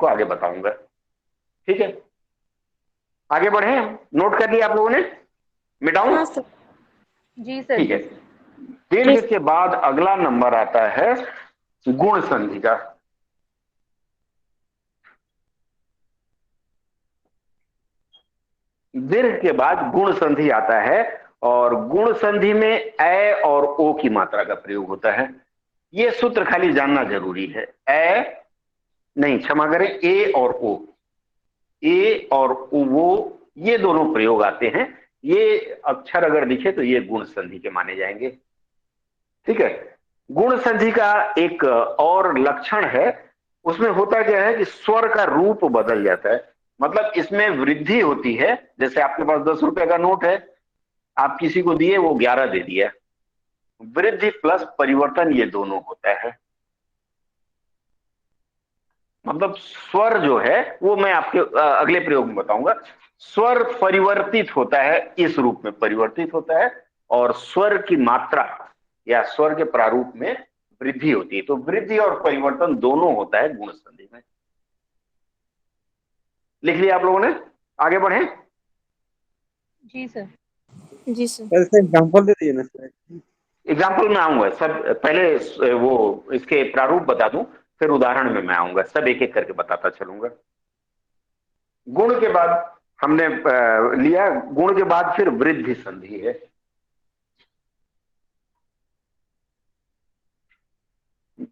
आपको आगे बताऊंगा। ठीक है, आगे बढ़े। नोट कर लिया आप लोगों ने? मिटाऊं? हाँ सर। जी सर। ठीक है। दीर्घ के बाद अगला नंबर आता है गुण संधि का। दीर्घ के बाद गुण संधि आता है, और गुण संधि में ए और ओ की मात्रा का प्रयोग होता है। ये सूत्र खाली जानना जरूरी है। ए नहीं, क्षमा करें, ए और ओ, ए और वो, ये दोनों प्रयोग आते हैं। ये अक्षर अगर लिखे तो ये गुण संधि के माने जाएंगे। ठीक है। गुण संधि का एक और लक्षण है, उसमें होता क्या है कि स्वर का रूप बदल जाता है। मतलब इसमें वृद्धि होती है। जैसे आपके पास 10 रुपए का नोट है, आप किसी को दिए, वो 11 दे दिया। वृद्धि प्लस परिवर्तन ये दोनों होता है। मतलब स्वर जो है वो मैं आपके अगले प्रयोग में बताऊंगा। स्वर परिवर्तित होता है, इस रूप में परिवर्तित होता है, और स्वर की मात्रा या स्वर के प्रारूप में वृद्धि होती है। तो वृद्धि और परिवर्तन दोनों होता है गुण संधि में। लिख लिया आप लोगों ने? आगे बढ़े। जी सर। जी सर। ऐसे एग्जांपल दे दीजिए ना सर। एग्जाम्पल में आऊंगा सब, पहले वो इसके प्रारूप बता दूं, फिर उदाहरण में मैं आऊंगा, सब एक एक करके बताता चलूंगा। गुण के बाद हमने लिया, गुण के बाद फिर वृद्धि संधि है।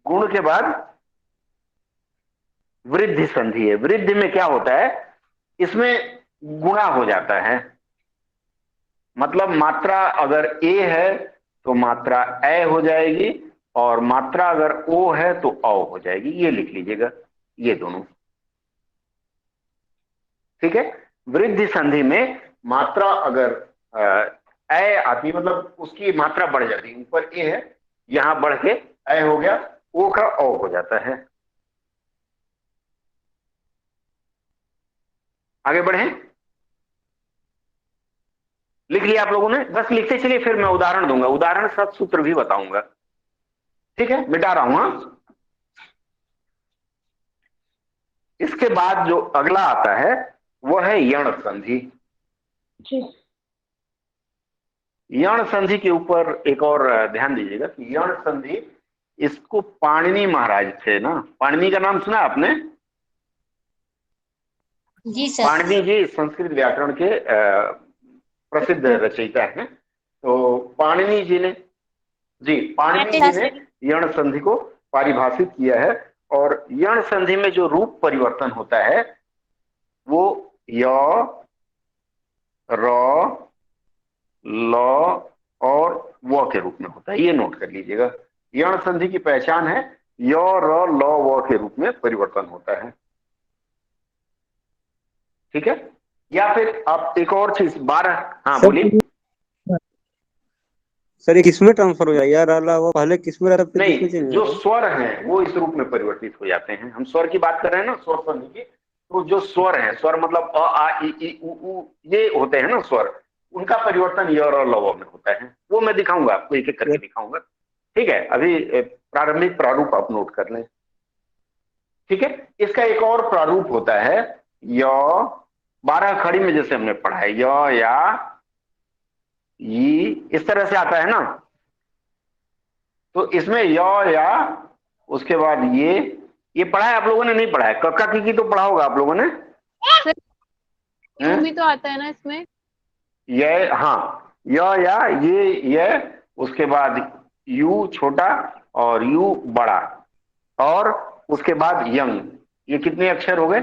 गुण के बाद वृद्धि संधि है। वृद्धि में क्या होता है, इसमें गुणा हो जाता है। मतलब मात्रा अगर ए है तो मात्रा ए हो जाएगी, और मात्रा अगर ओ है तो औ हो जाएगी। ये लिख लीजिएगा, ये दोनों। ठीक है। वृद्धि संधि में मात्रा अगर ए आती, मतलब उसकी मात्रा बढ़ जाती है। ऊपर ए है, यहां बढ़ के ए हो गया, ओ का औ हो जाता है। आगे बढ़े। लिख लिया आप लोगों ने? बस लिखते चलिए, फिर मैं उदाहरण दूंगा, उदाहरण साथ सूत्र भी बताऊंगा। ठीक है, मिटा रहा हूं। हाँ, इसके बाद जो अगला आता है वो है यण संधि। यण संधि के ऊपर एक और ध्यान दीजिएगा कि यण संधि, इसको पाणिनि महाराज थे ना, पाणिनि का नाम सुना आपने? जी सर। पाणिनि जी संस्कृत व्याकरण के प्रसिद्ध रचयिता हैं। तो पाणिनि जी ने, जी पाणिनि जी ने यण संधि को परिभाषित किया है। और यण संधि में जो रूप परिवर्तन होता है वो य, र, ल और व के रूप में होता है। ये नोट कर लीजिएगा। यण संधि की पहचान है य, र, ल, व के रूप में परिवर्तन होता है। ठीक है। या फिर आप एक और चीज 12, हाँ सर बोलिए। सर ये किसमें ट्रांसफर हो जाएगा यार? अल्लाह, वो पहले किसमें रहता फिर नहीं, किसमें चेंज जो होता है? स्वर हैं वो इस रूप में परिवर्तित हो जाते हैं। हम स्वर की बात कर रहे हैं ना, स्वर संधि की। तो जो स्वर है, स्वर मतलब अ आ इ ई उ ऊ, ये होते हैं ना स्वर, उनका परिवर्तन य और लव में होता है। वो मैं दिखाऊंगा आपको, एक एक करके दिखाऊंगा। ठीक है, अभी प्रारंभिक प्रारूप आप नोट कर लें। ठीक है। इसका एक और प्रारूप होता है य, 12 खड़ी में जैसे हमने पढ़ा है, य या ई, इस तरह से आता है ना। तो इसमें य या, उसके बाद ये पढ़ा है आप लोगों ने? नहीं पढ़ा है? कक्का की तो पढ़ा होगा आप लोगों ने। सर यू भी तो आता है ना इसमें? ये हाँ, य या ये, उसके बाद यू छोटा और यू बड़ा, और उसके बाद यंग। ये कितने अक्षर हो गए?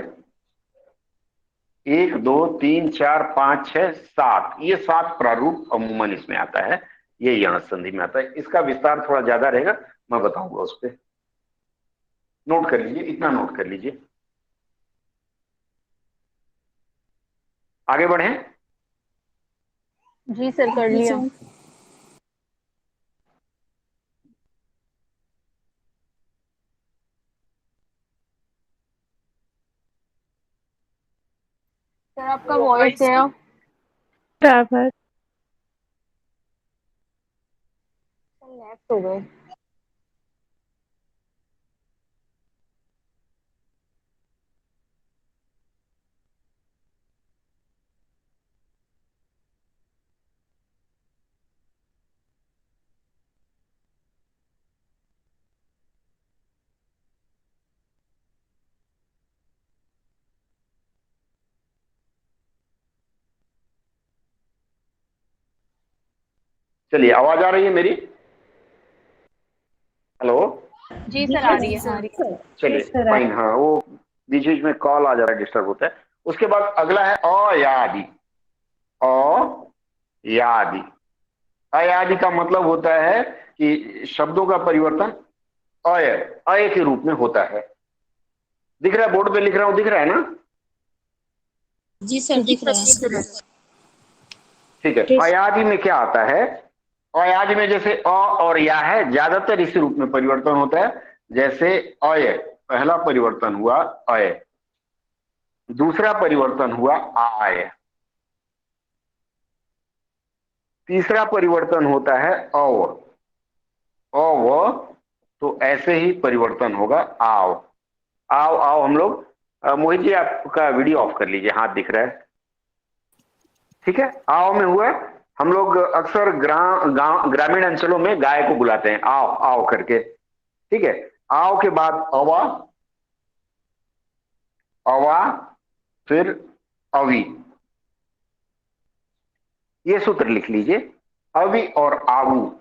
1 2 3 4 5 6 7, ये 7 प्रारूप अमूमन इसमें आता है। ये यण संधि में आता है। इसका विस्तार थोड़ा ज्यादा रहेगा, मैं बताऊंगा उस पर। नोट कर लीजिए, इतना नोट कर लीजिए। आगे बढ़े। जी सर, कर लिया। सर आपका वॉइस गया। बराबर। लेफ्ट हो गए। चलिए, आवाज आ रही है मेरी? हेलो? जी सर, आ रही है, आ रही है। चलिए फाइन। हाँ, वो बीच बीच में कॉल आ जा रहा है, डिस्टर्ब होता है। उसके बाद अगला है अयादि। अयादि। अयादि का मतलब होता है कि शब्दों का परिवर्तन अय अय के रूप में होता है। दिख रहा है? बोर्ड पे लिख रहा हूं, दिख रहा है ना? जी सर, दिख रहा है। ठीक है। अयादि में क्या आता है? अयादि में जैसे अ और या है, ज्यादातर इसी रूप में परिवर्तन होता है। जैसे अय, पहला परिवर्तन हुआ अय, दूसरा परिवर्तन हुआ आय, तीसरा परिवर्तन होता है अव। अव, तो ऐसे ही परिवर्तन होगा आव। आओ आओ हम लोग, मोहित जी आपका वीडियो ऑफ कर लीजिए, हाथ दिख रहा है। ठीक है, आओ में हुआ। हम लोग अक्सर ग्रामीण अंचलों में गाय को बुलाते हैं आओ आओ करके। ठीक है, आओ के बाद अवा, अवा, फिर अवी। ये सूत्र लिख लीजिए, अवी और आवू,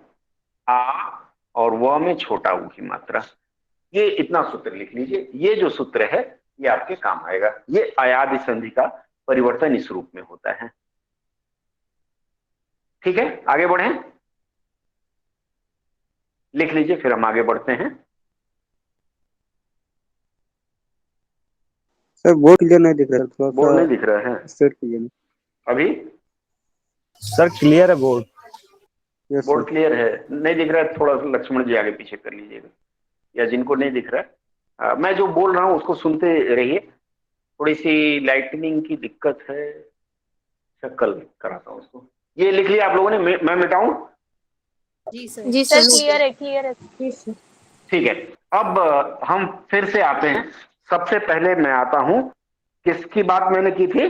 आ और व में छोटा ऊ की मात्रा। ये इतना सूत्र लिख लीजिए। ये जो सूत्र है ये आपके काम आएगा। ये अयादि संधि का परिवर्तन इस रूप में होता है। ठीक है, आगे बढ़ें, लिख लीजिए, फिर हम आगे बढ़ते हैं। सर बोर्ड क्लियर नहीं दिख रहा है, थोड़ा बोर्ड सा नहीं दिख रहा है स्ट्रेट कीजिए। अभी? सर क्लियर है board. Yes sir. Board clear है? नहीं दिख रहा है, थोड़ा सा लक्ष्मण जी आगे पीछे कर लीजिएगा, या जिनको नहीं दिख रहा है मैं जो बोल रहा हूं उसको सुनते रहिए। थोड़ी सी लाइटनिंग की दिक्कत है, शक्ल कराता हूं उसको। ये लिख लिया आप लोगों ने? मैं मिटाऊं? जी सर। जी सर, क्लियर है, क्लियर है। ठीक है। अब हम फिर से आते हैं। सबसे पहले मैं आता हूं, किसकी बात मैंने की थी?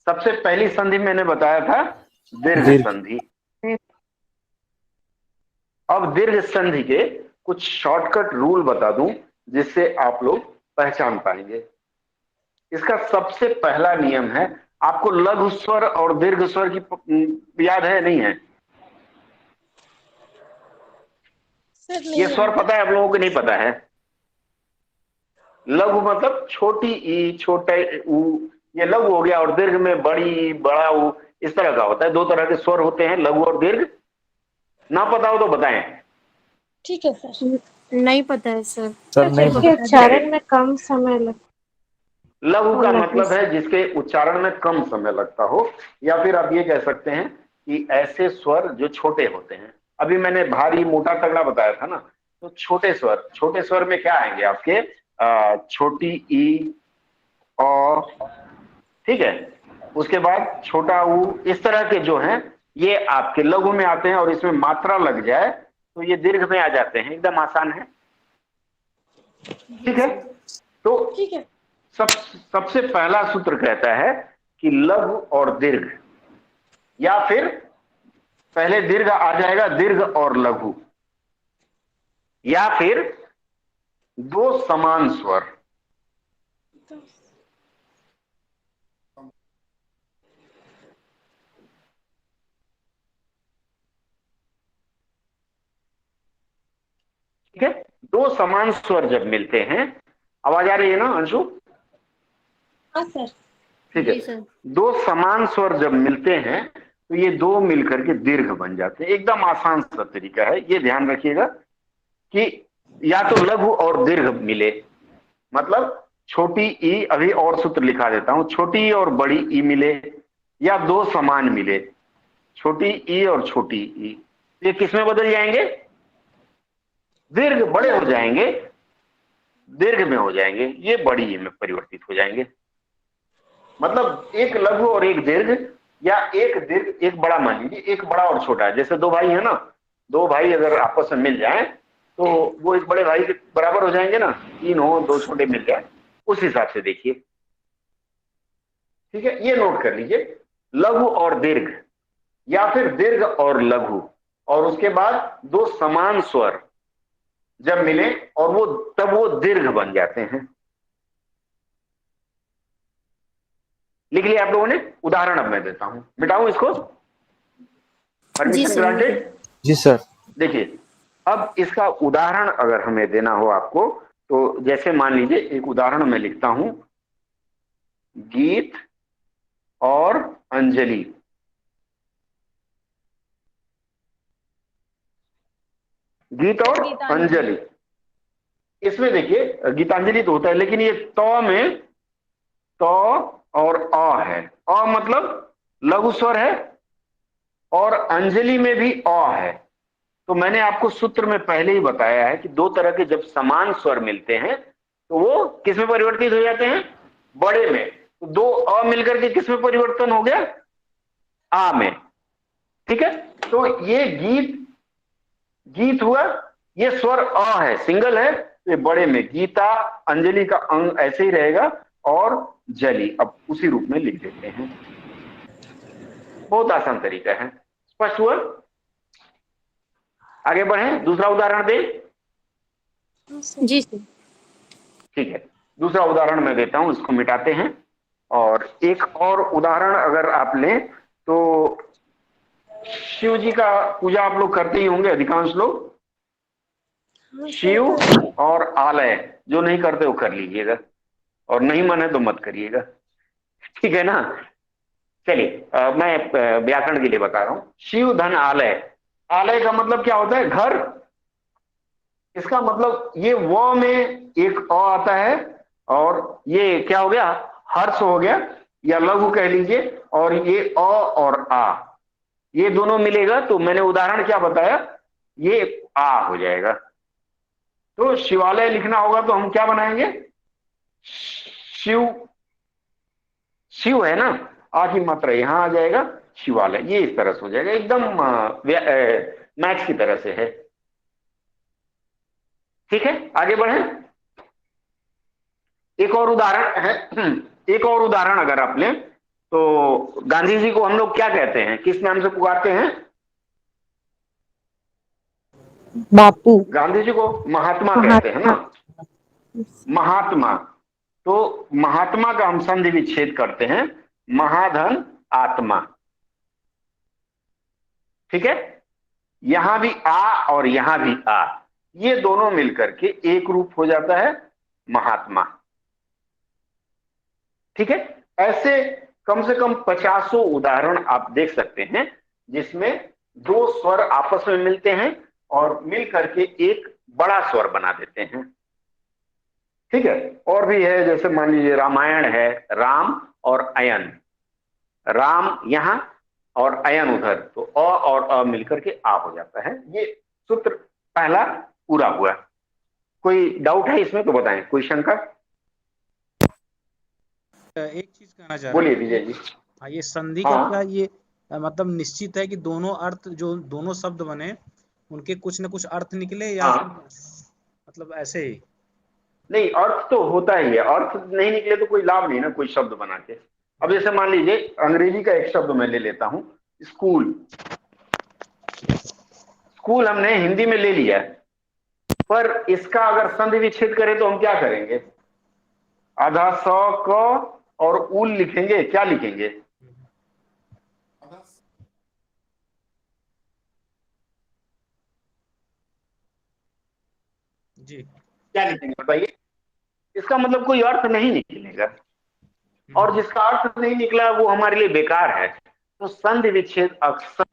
सबसे पहली संधि मैंने बताया था दीर्घ दीर्घ। संधि। अब दीर्घ संधि के कुछ शॉर्टकट रूल बता दूं जिससे आप लोग पहचान पाएंगे। इसका सबसे पहला नियम है, आपको लघु स्वर और दीर्घ स्वर की याद है नहीं है? ये स्वर पता है आप लोगों को? नहीं पता है? लघु मतलब छोटी ई, छोटे ऊ, ये लघु हो गया। और दीर्घ में बड़ी, बड़ा ऊ, इस तरह का होता है। दो तरह के स्वर होते हैं, लघु और दीर्घ। ना पता हो तो बताएं। ठीक है सर। नहीं पता है सर। सर नहीं इसके उच्चारण में कम समय लगता लघु का लघु मतलब है जिसके उच्चारण में कम समय लगता हो, या फिर आप ये कह सकते हैं कि ऐसे स्वर जो छोटे होते हैं। अभी मैंने भारी, मोटा, तगड़ा बताया था ना, तो छोटे स्वर, छोटे स्वर में क्या आएंगे आपके? छोटी ई, अ, ठीक है, उसके बाद छोटा ऊ, इस तरह के जो हैं ये आपके लघु में आते हैं। और इसमें मात्रा लग जाए तो ये दीर्घ में आ जाते हैं। एकदम आसान है। ठीक है, तो ठीक है। सबसे पहला सूत्र कहता है कि लघु और दीर्घ, या फिर पहले दीर्घ आ जाएगा, दीर्घ और लघु, या फिर दो समान स्वर। ठीक है, दो समान स्वर जब मिलते हैं, आवाज आ रही है ना अंशु? हाँ सर। ठीक है, जी सर। दो समान स्वर जब मिलते हैं तो ये दो मिलकर के दीर्घ बन जाते हैं। एकदम आसान सा तरीका है, ये ध्यान रखिएगा कि या तो लघु और दीर्घ मिले, मतलब छोटी ई, अभी और सूत्र लिखा देता हूं, छोटी ई और बड़ी ई मिले, या दो समान मिले, छोटी ई और छोटी ई, ये किस में बदल जाएंगे? दीर्घ, बड़े हो जाएंगे, दीर्घ में हो जाएंगे, ये बड़ी ई में परिवर्तित हो जाएंगे। मतलब एक लघु और एक दीर्घ, या एक दीर्घ एक बड़ा, मान लीजिए एक बड़ा और छोटा है। जैसे दो भाई है ना, दो भाई अगर आपस में मिल जाए तो वो एक बड़े भाई के बराबर हो जाएंगे ना। तीन हो, दो छोटे मिल जाए, उस हिसाब से देखिए। ठीक है, ये नोट कर लीजिए, लघु और दीर्घ, या फिर दीर्घ और लघु, और उसके बाद दो समान स्वर जब मिले और वो तब वो दीर्घ बन जाते हैं। लिख लिया आप लोगों ने? उदाहरण अब मैं देता हूं, मिटाऊं इसको? जी परमिशन सर। ग्रांटेड? जी सर। देखिए, अब इसका उदाहरण अगर हमें देना हो आपको, तो जैसे मान लीजिए एक उदाहरण मैं लिखता हूं, गीत और अंजलि। गीत और गीतांजलि। अंजलि, इसमें देखिए गीतांजलि तो होता है, लेकिन ये तो में तो और अ है। अ मतलब लघु स्वर है, और अंजलि में भी अ है। तो मैंने आपको सूत्र में पहले ही बताया है कि दो तरह के जब समान स्वर मिलते हैं तो वो किस में परिवर्तित हो जाते हैं? बड़े में। तो दो अ मिलकर के किस में परिवर्तन हो गया? आ में। ठीक है, तो ये गीत, गीत हुआ, ये स्वर अ है, सिंगल है, तो ये बड़े में। गीता, अंजलि का अंग ऐसे ही रहेगा, और जली अब उसी रूप में लिख देते हैं। बहुत आसान तरीका है। स्पष्ट हुआ? आगे बढ़े, दूसरा उदाहरण दें। जी सर। ठीक है, दूसरा उदाहरण मैं देता हूं, इसको मिटाते हैं। और एक और उदाहरण अगर आप लें तो शिव जी का पूजा आप लोग करते ही होंगे अधिकांश लोग। शिव और आलय, जो नहीं करते वो कर लीजिएगा, और नहीं मन है तो मत करिएगा। ठीक है ना? चलिए, मैं व्याकरण के लिए बता रहा हूं। शिव धन आलय, आलय का मतलब क्या होता है? घर। इसका मतलब ये व में एक अ आता है, और ये क्या हो गया? हर्ष हो गया, या लघु कह लीजिए, और ये अ और आ, ये दोनों मिलेगा तो मैंने उदाहरण क्या बताया? ये आ हो जाएगा। तो शिवालय लिखना होगा तो हम क्या बनाएंगे? शिव, शिव है ना, आ की मात्रा यहां आ जाएगा, शिवालय, ये इस तरह से हो जाएगा, एकदम मैथ्स की तरह से है। ठीक है, आगे बढ़े। एक और उदाहरण है, एक और उदाहरण अगर आप लें तो गांधी जी को हम लोग क्या कहते हैं, किस नाम से पुकारते हैं? बापू। गांधी जी को महात्मा कहते हैं ना, महात्मा। महात्मा। तो महात्मा का हम संधि विच्छेद करते हैं, महाधन आत्मा। ठीक है, यहां भी आ और यहां भी आ, ये दोनों मिलकर के एक रूप हो जाता है महात्मा। ठीक है, ऐसे कम से कम 50 उदाहरण आप देख सकते हैं जिसमें दो स्वर आपस में मिलते हैं और मिल करके एक बड़ा स्वर बना देते हैं। ठीक है, और भी है, जैसे मान लीजिए रामायण है, राम और अयन, राम यहां और अयन उधर, तो अ और अ मिलकर के आ हो जाता है। ये सूत्र पहला पूरा हुआ। कोई डाउट है इसमें तो बताएं, कोई शंका? एक चीज कहना चाह रहा बोलिए था विजय कि जी। ये संधि का हाँ, क्या ये मतलब निश्चित है कि दोनों अर्थ जो दोनों शब्द बने उनके कुछ न कुछ अर्थ निकले, या फिर हाँ, मतलब ऐसे ही? नहीं, अर्थ तो होता ही है, अर्थ नहीं निकले तो कोई लाभ नहीं ना कोई शब्द बना के। अब जैसे मान लीजिए अंग्रेजी का एक शब्द मैं ले लेता हूं, स्कूल। स्कूल हमने हिंदी में ले लिया, पर इसका अगर संधि विच्छेद करें तो हम क्या करेंगे? आधा स क और उल लिखेंगे, क्या लिखेंगे? जी। क्या लिखेंगे बताइए? इसका मतलब कोई अर्थ नहीं निकलेगा, और जिसका अर्थ नहीं निकला वो हमारे लिए बेकार है। तो संधि विच्छेद अक्सर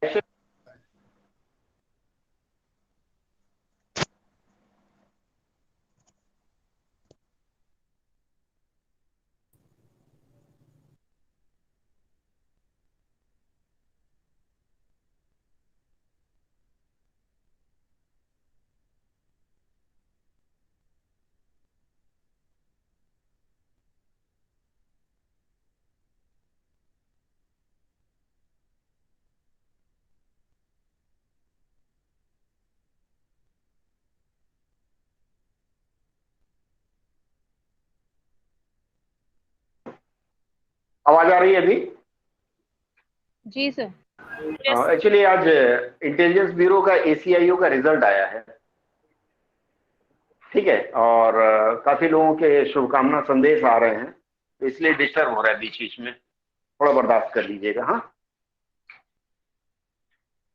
ऐसे। आवाज आ रही है अभी? जी सर। एक्चुअली आज इंटेलिजेंस ब्यूरो का ACIO का रिजल्ट आया है। ठीक है, और काफी लोगों के शुभकामना संदेश आ रहे हैं, तो इसलिए डिस्टर्ब हो रहा है बीच बीच में, थोड़ा बर्दाश्त कर लीजिएगा। हाँ,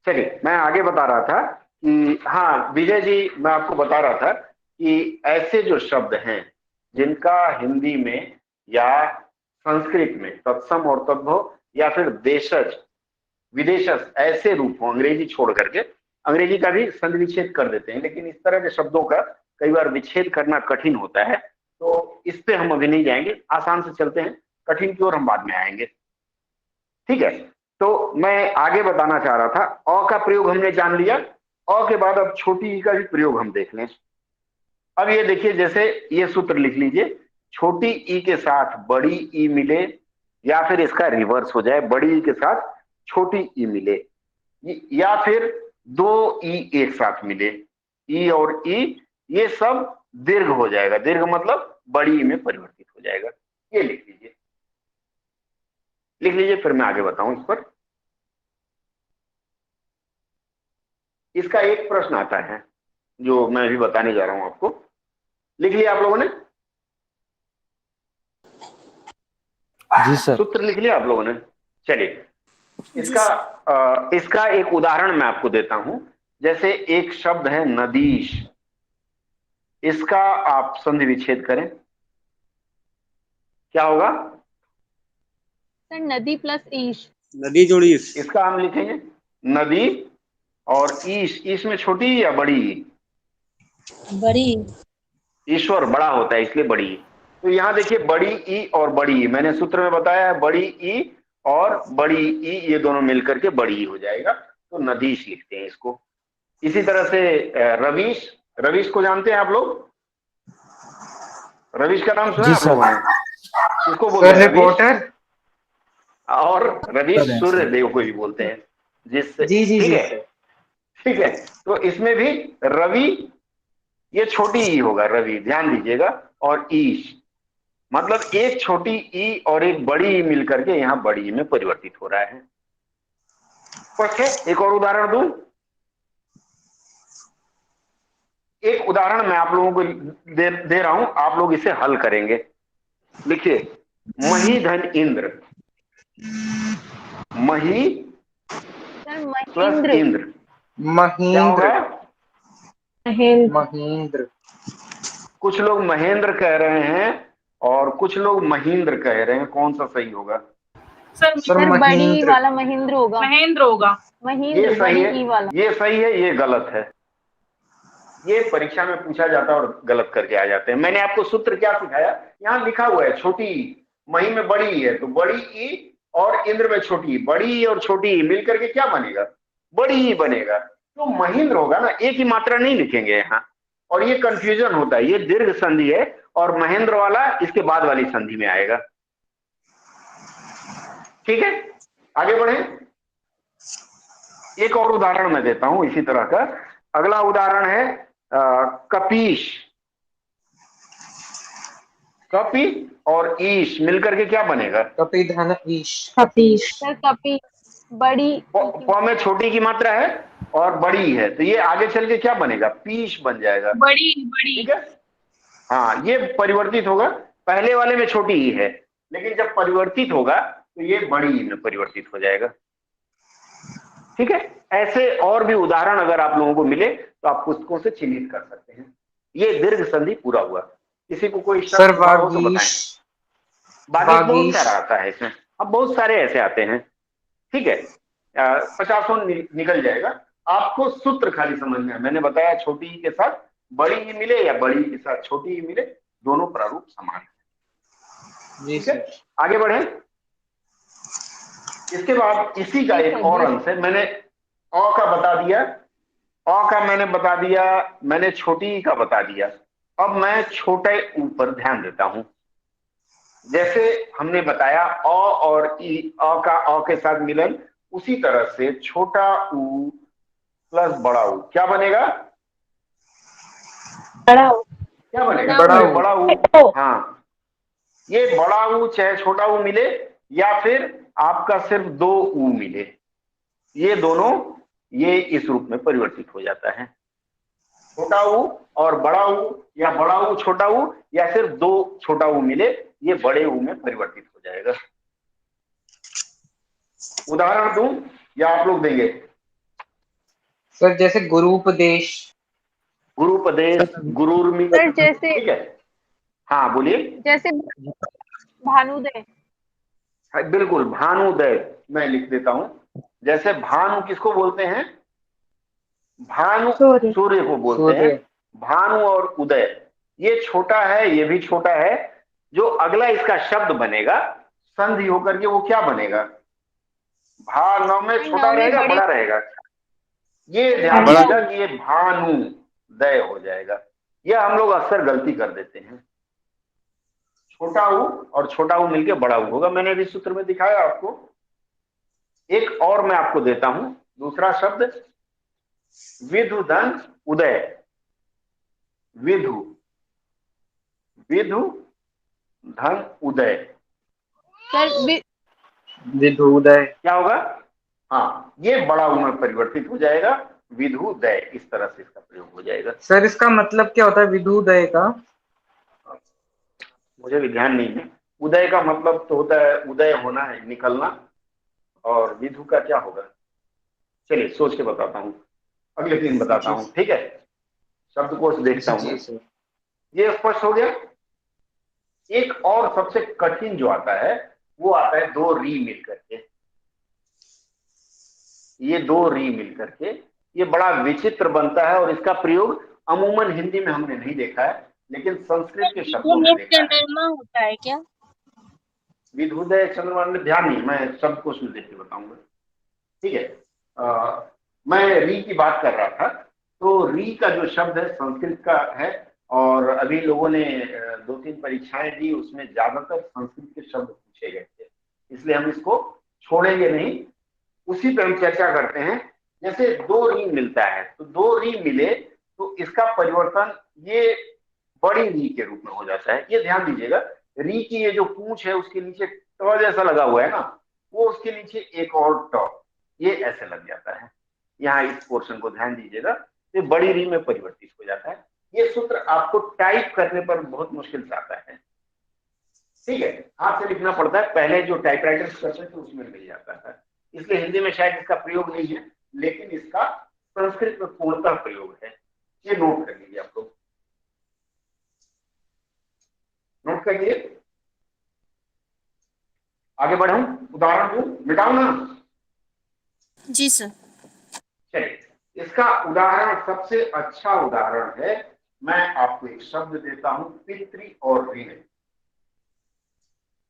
चलिए, मैं आगे बता रहा था कि हाँ विजय जी, मैं आपको बता रहा था कि ऐसे जो शब्द हैं जिनका हिंदी में या संस्कृत में तत्सम और तद्भव या फिर देशज विदेशज ऐसे रूप हो, अंग्रेजी छोड़ करके, अंग्रेजी का भी संधि विच्छेद कर देते हैं, लेकिन इस तरह के शब्दों का कई बार विच्छेद करना कठिन होता है, तो इस पे हम अभी नहीं जाएंगे, आसान से चलते हैं, कठिन की ओर हम बाद में आएंगे। ठीक है, तो मैं आगे बताना चाह रहा था, अ का प्रयोग हमने जान लिया, अ के बाद अब छोटी ई का भी प्रयोग हम देख लें। अब ये देखिए, जैसे ये सूत्र लिख लीजिए, छोटी ई के साथ बड़ी ई मिले, या फिर इसका रिवर्स हो जाए, बड़ी ई के साथ छोटी ई मिले, या फिर दो ई एक साथ मिले, ई और ई, ये सब दीर्घ हो जाएगा, दीर्घ मतलब बड़ी ई में परिवर्तित हो जाएगा। ये लिख लीजिए, लिख लीजिए, फिर मैं आगे बताऊं इस पर। इसका एक प्रश्न आता है जो मैं अभी बताने जा रहा हूं आपको, लिख लिया आप लोगों ने? जी सर। सूत्र लिख लिया आप लोगों ने? चलिए, इसका एक उदाहरण मैं आपको देता हूं। जैसे एक शब्द है नदीश, इसका आप संधि विच्छेद करें, क्या होगा? सर नदी प्लस ईश। नदी जोड़ी इस। इसका हम लिखेंगे नदी और ईश, ईश में छोटी ई या बड़ी ई? बड़ी। ईश्वर बड़ा होता है इसलिए बड़ी ई। तो यहां देखिए, बड़ी ई और बड़ी ई, मैंने सूत्र में बताया है, बड़ी ई और बड़ी ई ये दोनों मिलकर के बड़ी ई हो जाएगा, तो नदीश लिखते हैं इसको। इसी तरह से रवीश, रवीश को जानते हैं आप लोग? रवीश का नाम सुना जी आप लोगों सर। ने? इसको बोलते हैं रिपोर्टर, और रवीश सर, सूर्य सर। देव को भी बोलते हैं, जिससे जी जी ठीक जी है, सर। ठीक है। तो इसमें भी रवि, ये छोटी ई होगा, रवि ध्यान दीजिएगा, और ईश, मतलब एक छोटी ई और एक बड़ी ई मिलकर के यहाँ बड़ी ई में परिवर्तित हो रहा है। स्पष्ट है? एक और उदाहरण दूं, एक उदाहरण मैं आप लोगों को दे रहा हूं, आप लोग इसे हल करेंगे। लिखिए, मही धन इंद्र, मही सर प्लस महेंद्र। इंद्र क्या होगा? महेंद्र। महेंद्र। कुछ लोग महेंद्र कह रहे हैं और कुछ लोग महेंद्र कह रहे हैं, कौन सा सही होगा? सर बड़ी वाला महेंद्र होगा। महेंद्र होगा। महेंद्र ये सही बड़ी है, ई वाला। ये सही है, ये गलत है। ये परीक्षा में पूछा जाता है और गलत करके आ जाते हैं। मैंने आपको सूत्र क्या सिखाया, यहाँ लिखा हुआ है छोटी ई, मही में बड़ी ई है, तो बड़ी ई और इंद्र में छोटी ई, बड़ी ई और छोटी ई मिलकर के क्या बनेगा? बड़ी ई बनेगा। तो महेंद्र होगा ना, एक ही मात्रा नहीं लिखेंगे यहाँ, और ये कंफ्यूजन होता है, ये दीर्घ संधि है और महेंद्र वाला इसके बाद वाली संधि में आएगा। ठीक है, आगे बढ़े। एक और उदाहरण मैं देता हूं इसी तरह का। अगला उदाहरण है कपीश, कपी और ईश मिलकर के क्या बनेगा? कपी धन ईश। कपीश। सर कपी बड़ी प में छोटी की मात्रा है और बड़ी है, तो ये आगे चल के क्या बनेगा? पीश बन जाएगा। बड़ी बड़ी। ठीक है, हाँ, ये परिवर्तित होगा, पहले वाले में छोटी ई है, लेकिन जब परिवर्तित होगा तो ये बड़ी ई में परिवर्तित हो जाएगा। ठीक है, ऐसे और भी उदाहरण अगर आप लोगों को मिले तो आप पुस्तकों से चिन्हित कर सकते हैं। ये दीर्घ संधि पूरा हुआ। किसी को कोई शक हो तो बताएं। बागीश बहुत सारा आता है इसमें, अब बहुत सारे ऐसे आते हैं। ठीक है, 50 निकल जाएगा। आपको सूत्र खाली समझना है, मैंने बताया छोटी ई के साथ बड़ी ई मिले या बड़ी ई के साथ छोटी ई मिले, दोनों प्रारूप समान है। ठीक है, आगे बढ़े। इसके बाद इसी का एक और अंश है, मैंने अ का बता दिया, अ का मैंने बता दिया, मैंने छोटी ई का बता दिया। अब मैं छोटे ऊ पर ध्यान देता हूं। जैसे हमने बताया अ और ई, अ का अ के साथ मिलन, उसी तरह से छोटा ऊ प्लस बड़ा ऊ क्या बनेगा? बड़ा ऊ। क्या बनेगा? बड़ा अरे बड़ा ऊ, हाँ, ये बड़ा ऊ चाहे छोटा ऊ मिले या फिर आपका सिर्फ दो ऊ मिले, ये दोनों ये इस रूप में परिवर्तित हो जाता है। छोटा ऊ और बड़ा ऊ, या बड़ा ऊ छोटा ऊ, या सिर्फ दो छोटा ऊ मिले, ये बड़े ऊ में परिवर्तित हो जाएगा। उदाहरण दूं या आप लोग देंगे? सर जैसे गुरूपदेश। गुरुपदेश, गुरुर्मी, सर जैसे ठीक है। हाँ बोलिए। जैसे भानुदय। हाँ, बिल्कुल भानुदय, मैं लिख देता हूं। जैसे भानु किसको बोलते हैं? भानु सूर्य। सूर्य को बोलते हैं। सूर्य। भानु और उदय, ये छोटा है, ये भी छोटा है। जो अगला इसका शब्द बनेगा संधि होकर के, वो क्या बनेगा? भा नौ में सर छोटा नौ में रहेगा, बड़ी बड़ा रहेगा? ये ध्यान बड़ा। दीजिएगा कि ये भानुदय हो जाएगा। यह हम लोग अक्सर गलती कर देते हैं। छोटा ऊ और छोटा ऊ मिलके बड़ा ऊ होगा। मैंने अभी सूत्र में दिखाया आपको। एक और मैं आपको देता हूं, दूसरा शब्द विधु धन उदय। विधु, विधु धन उदय सर विधुदय। क्या होगा? हाँ, ये बड़ा ऊ में परिवर्तित हो जाएगा, विधुदय, इस तरह से इसका प्रयोग हो जाएगा। सर इसका मतलब क्या होता है विधुदय का? मुझे भी ध्यान नहीं है। उदय का मतलब तो होता है उदय होना है, निकलना। और विधु का क्या होगा? चलिए सोच के बताता हूँ, अगले दिन बताता जी। हूँ, ठीक है। शब्दकोश देखता हूँ जी मैं। सर। ये स्पष्ट हो गया। एक और सबसे कठिन जो आता है, वो आता है दो री मिल करके। ये दो री मिल करके ये बड़ा विचित्र बनता है, और इसका प्रयोग अमूमन हिंदी में हमने नहीं देखा है, लेकिन संस्कृत के शब्दों में देखा है। होता है क्या? विधुदय चंद्रमा में ध्यान नहीं, मैं शब्दकोश में देख के बताऊंगा, ठीक है। मैं री की बात कर रहा था। तो री का जो शब्द है संस्कृत का है, और अभी लोगों ने 2-3 परीक्षाएं दी, उसमें ज्यादातर संस्कृत के शब्द पूछे गए थे, इसलिए हम इसको छोड़ेंगे नहीं, उसी पर हम चर्चा करते हैं। जैसे दो री मिलता है, तो दो री मिले तो इसका परिवर्तन ये बड़ी री के रूप में हो जाता है। ये ध्यान दीजिएगा, री की ये जो पूंछ है उसके नीचे ट जैसा लगा हुआ है ना, वो उसके नीचे एक और ट, ये ऐसे लग जाता है। यहाँ इस पोर्शन को ध्यान दीजिएगा, ये बड़ी री में परिवर्तित हो जाता है। ये सूत्र आपको टाइप करने पर बहुत मुश्किल से आता है, ठीक है। हाथ से लिखना पड़ता है, पहले जो टाइपराइटर्स करते थे उसमें मिल जाता है, इसलिए हिंदी में शायद इसका प्रयोग नहीं है, लेकिन इसका संस्कृत में पूर्णतः प्रयोग है। ये नोट कर लीजिए आप लोग, नोट करिए। आगे बढ़ूं, उदाहरण दूं, मिटाऊ ना? जी सर। चलिए, इसका उदाहरण सबसे अच्छा उदाहरण है। मैं आपको एक शब्द देता हूं, पितृ और ऋण।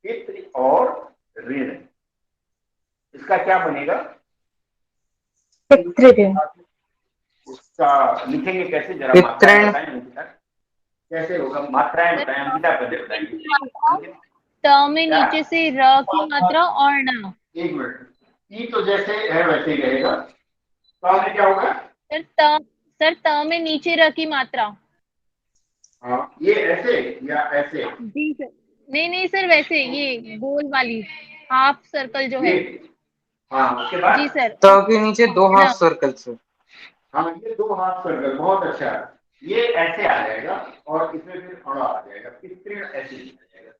पितृ और ऋण, इसका क्या बनेगा? पितृऋण। उसका लिखेंगे कैसे, जरा मात्राएं पितृण। बताएं अंकिता, कैसे होगा? मात्राएं बताएं अंकिता, पहले बताएंगे अंकिता। त में क्या? नीचे से र की मात्रा और न। एक मिनट, ई तो जैसे है वैसे ही रहेगा, तो में क्या होगा? सर त में नीचे र की मात्रा। हाँ, ये ऐसे या ऐसे? जी सर। नहीं नहीं सर, वैसे ये गोल वाली हाफ सर्कल जो ये, है। हाँ, उसके बाद जी सर। त और के नीचे दो हाफ न। सर्कल से। हाँ, ये दो हाथ सर्कल, बहुत अच्छा है। ये ऐसे आ जाएगा और इसमें फिर अड़ा आ जाएगा, पितृण ऐसे लिखा जाएगा।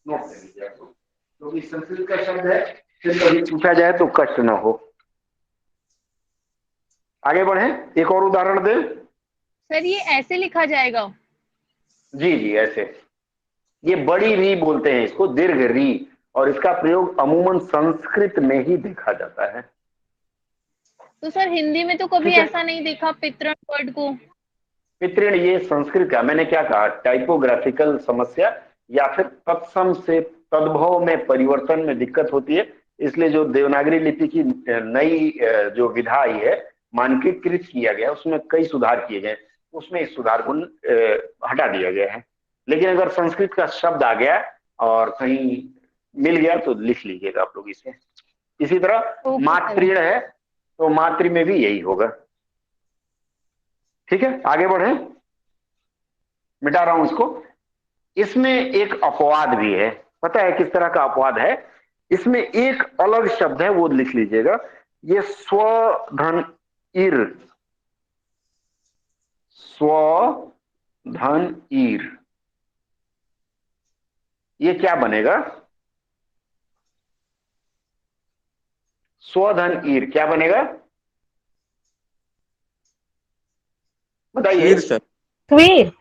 नोट कर लीजिए आप लोग, तो इस संस्कृत का शब्द है, फिर कभी पूछा जाए तो कष्ट ना हो। आगे बढ़े, एक और उदाहरण दे। सर ये ऐसे लिखा जाएगा? जी जी, ऐसे। ये बड़ी री बोलते हैं इसको, दीर्घ री, और इसका प्रयोग अमूमन संस्कृत में ही देखा जाता है। तो सर हिंदी में तो कभी ठीक है, ऐसा नहीं देखा पितृण वर्ड को। पितृण ये संस्कृत का, मैंने क्या कहा, टाइपोग्राफिकल समस्या या फिर तत्सम से तद्भव में परिवर्तन में दिक्कत होती है, इसलिए जो देवनागरी लिपि की नई जो विधा आई है, मानकीकृत किया गया, उसमें कई सुधार किए गए, उसमें इस सुधार को हटा दिया गया है। लेकिन अगर संस्कृत का शब्द आ गया और कहीं मिल गया तो लिख लीजिएगा आप लोग इसे। इसी तरह ओके सर। मातृण है, तो मातृ में भी यही होगा। ठीक है, आगे बढ़े, मिटा रहा हूं इसको। इसमें एक अपवाद भी है, पता है किस तरह का अपवाद है? इसमें एक अलग शब्द है, वो लिख लीजिएगा। ये स्वधन इर, स्वधन ईर, ये क्या बनेगा? स्वधन ईर क्या बनेगा? बताइए। वीर सर। स्वीर।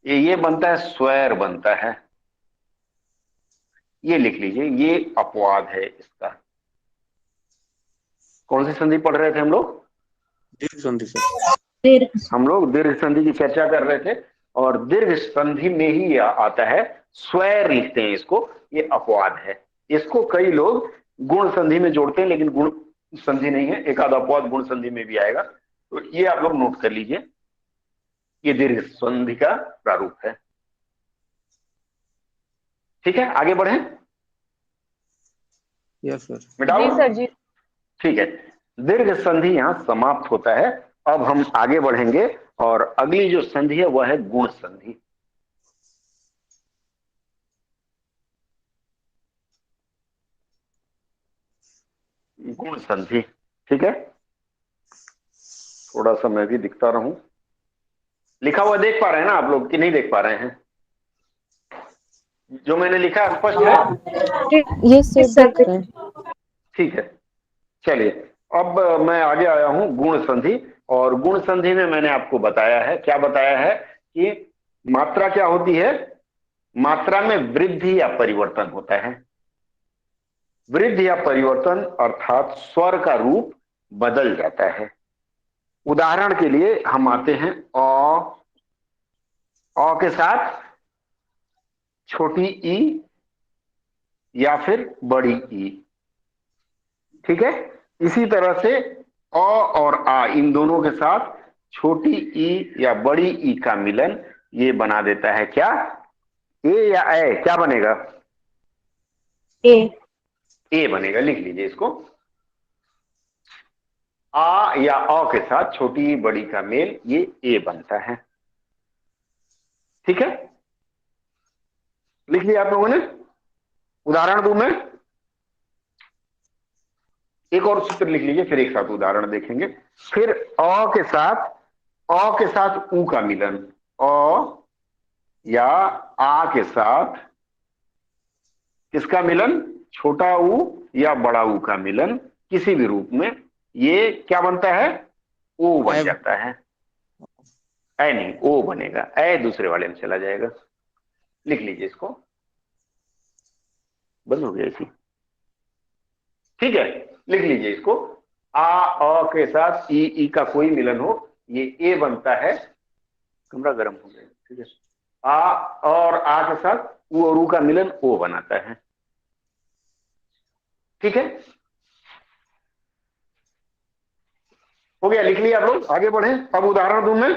ये बनता है, स्वर बनता है। ये लिख लीजिए, ये अपवाद है इसका। कौन सी संधि पढ़ रहे थे हम लोग? दीर्घ संधि सर। दीर्घ। हम लोग दीर्घ संधि की चर्चा कर रहे थे, और दीर्घ संधि में ही आता है, स्वर लिखते हैं इसको, ये अपवाद है। इसको कई लोग गुण संधि में जोड़ते हैं, लेकिन गुण संधि नहीं है, एक आधा अपवाद गुण संधि में भी आएगा। तो ये आप लोग नोट कर लीजिए, ये दीर्घ संधि का प्रारूप है। ठीक है, आगे बढ़े। Yes sir. मिटाओ। जी सर जी। ठीक है, दीर्घ संधि यहां समाप्त होता है। अब हम आगे बढ़ेंगे, और अगली जो संधि है वह है गुण संधि। गुण संधि, ठीक है। थोड़ा सा मैं भी दिखता रहूं। लिखा हुआ देख पा रहे हैं ना आप लोग, कि नहीं देख पा रहे हैं? जो मैंने लिखा स्पष्ट है? ये सर देख रहे हैं। ठीक है, चलिए। अब मैं आगे आया हूं गुण संधि, और गुण संधि में मैंने आपको बताया है, क्या बताया है, कि मात्रा क्या होती है, मात्रा में वृद्धि या परिवर्तन होता है। वृद्धि या परिवर्तन अर्थात स्वर का रूप बदल जाता है। उदाहरण के लिए हम आते हैं अ के साथ छोटी ई या फिर बड़ी ई, ठीक है। इसी तरह से अ और आ, इन दोनों के साथ छोटी ई या बड़ी ई का मिलन ये बना देता है क्या, ए या ए, क्या बनेगा? ए। ए बनेगा। लिख लीजिए इसको, आ या अ के साथ छोटी बड़ी का मेल ये ए बनता है। ठीक है, लिख लिया आप लोगों ने? उदाहरण दूं मैं? एक और सूत्र लिख लीजिए, फिर एक साथ उदाहरण देखेंगे। फिर अ के साथ ऊ का मिलन, अ या आ के साथ किसका मिलन, छोटा ऊ या बड़ा ऊ का मिलन, किसी भी रूप में, ये क्या बनता है, ओ बन जाता है। ऐ नहीं, ओ बनेगा, ऐ दूसरे वाले में चला जाएगा। लिख लीजिए इसको, बंद हो गया इसी। ठीक है, लिख लीजिए इसको, आ अ के साथ ई का कोई मिलन हो, ये ए बनता है। कमरा गर्म हो गया, ठीक है। आ और आ के साथ ऊ और ऊ का मिलन ओ बनाता है। ठीक है, हो गया, लिख लिया आप लोग? आगे बढ़े। अब उदाहरण दूं मैं?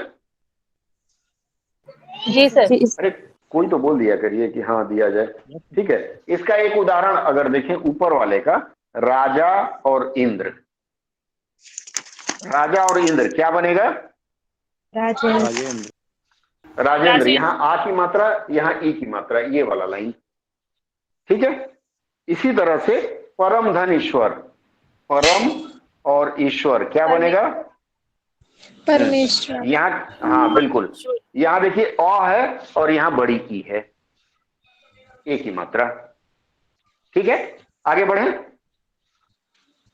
जी सर। अरे कोई तो बोल दिया करिए कि हाँ दिया जाए। ठीक है, इसका एक उदाहरण अगर देखें ऊपर वाले का, राजा और इंद्र। राजा और इंद्र क्या बनेगा? राजेंद्र। राजेंद्र। यहां आ की मात्रा, यहां ई की मात्रा, ये वाला लाइन। ठीक है, इसी तरह से परम धन ईश्वर, परम और ईश्वर क्या बनेगा? परमेश्वर। यहाँ, हाँ बिल्कुल, यहां देखिए अ है और यहां बड़ी ई है, एक ही मात्रा। ठीक है, आगे बढ़े।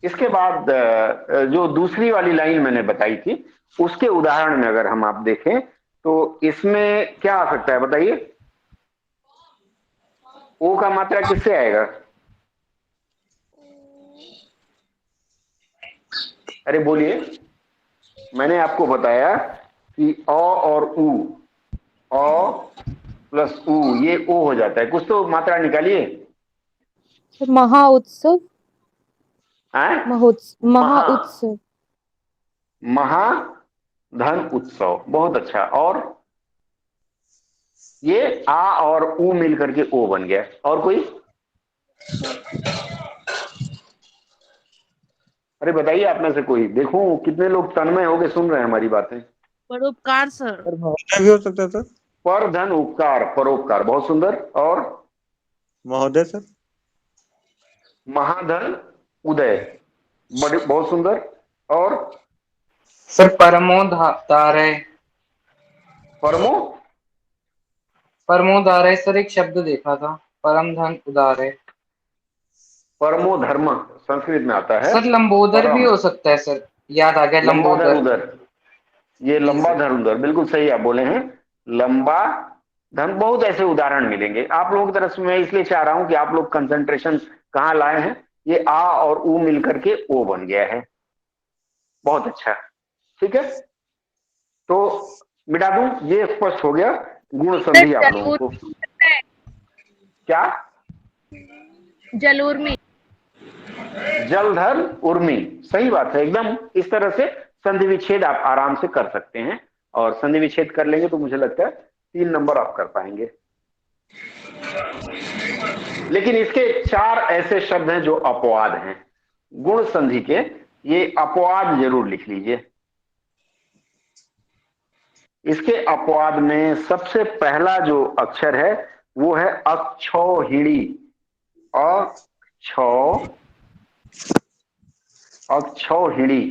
इसके बाद जो दूसरी वाली लाइन मैंने बताई थी, उसके उदाहरण में अगर हम आप देखें तो इसमें क्या आ सकता है बताइए? ओ का मात्रा किससे आएगा? अरे बोलिए, मैंने आपको बताया कि अ और उ, अ प्लस उ, ये ओ हो जाता है। कुछ तो मात्रा निकालिए। महा उत्सव। हैं? महा उत्सव। महाधन उत्सव, बहुत अच्छा। और ये आ और उ मिल करके ओ बन गया। और कोई? अरे बताइए आप में से कोई, देखूं कितने लोग तन्मय होके सुन रहे हैं हमारी बातें। परोपकार सर। सर महोदय भी हो सकता है सर। पर धन उपकार, परोपकार, बहुत सुंदर। और महोदय सर। महाधन उदय, बड़े बहुत सुंदर। और सर परमोधारय। परमो परमोधारय सर एक शब्द देखा था, परम धन उदारय। परमो धर्म संस्कृत में आता है। सर लंबोदर भी परम, हो सकता है सर, याद आ गया लंबाधर लंबोदर। उदर, ये लंबा धनुर्धर, बिल्कुल सही आप बोले हैं, लंबा धन। बहुत ऐसे उदाहरण मिलेंगे आप लोगों की तरफ से। मैं इसलिए चाह रहा हूं कि आप लोग कंसंट्रेशन कहाँ लाए हैं। ये आ और ऊ मिलकर के ओ बन गया है। बहुत अच्छा, ठीक है, तो मिटा दूं, ये स्पष्ट हो गया गुण संधि आप लोगों को। क्या? जलूर्मी। जलधर उर्मी, सही बात है एकदम। इस तरह से संधि विच्छेद आप आराम से कर सकते हैं, और संधि विच्छेद कर लेंगे तो मुझे लगता है 3 नंबर आप कर पाएंगे। लेकिन इसके 4 ऐसे शब्द हैं जो अपवाद हैं गुण संधि के, ये अपवाद जरूर लिख लीजिए। इसके अपवाद में सबसे पहला जो अक्षर है वो है अक्षौहिणी। अक्षौहिणी,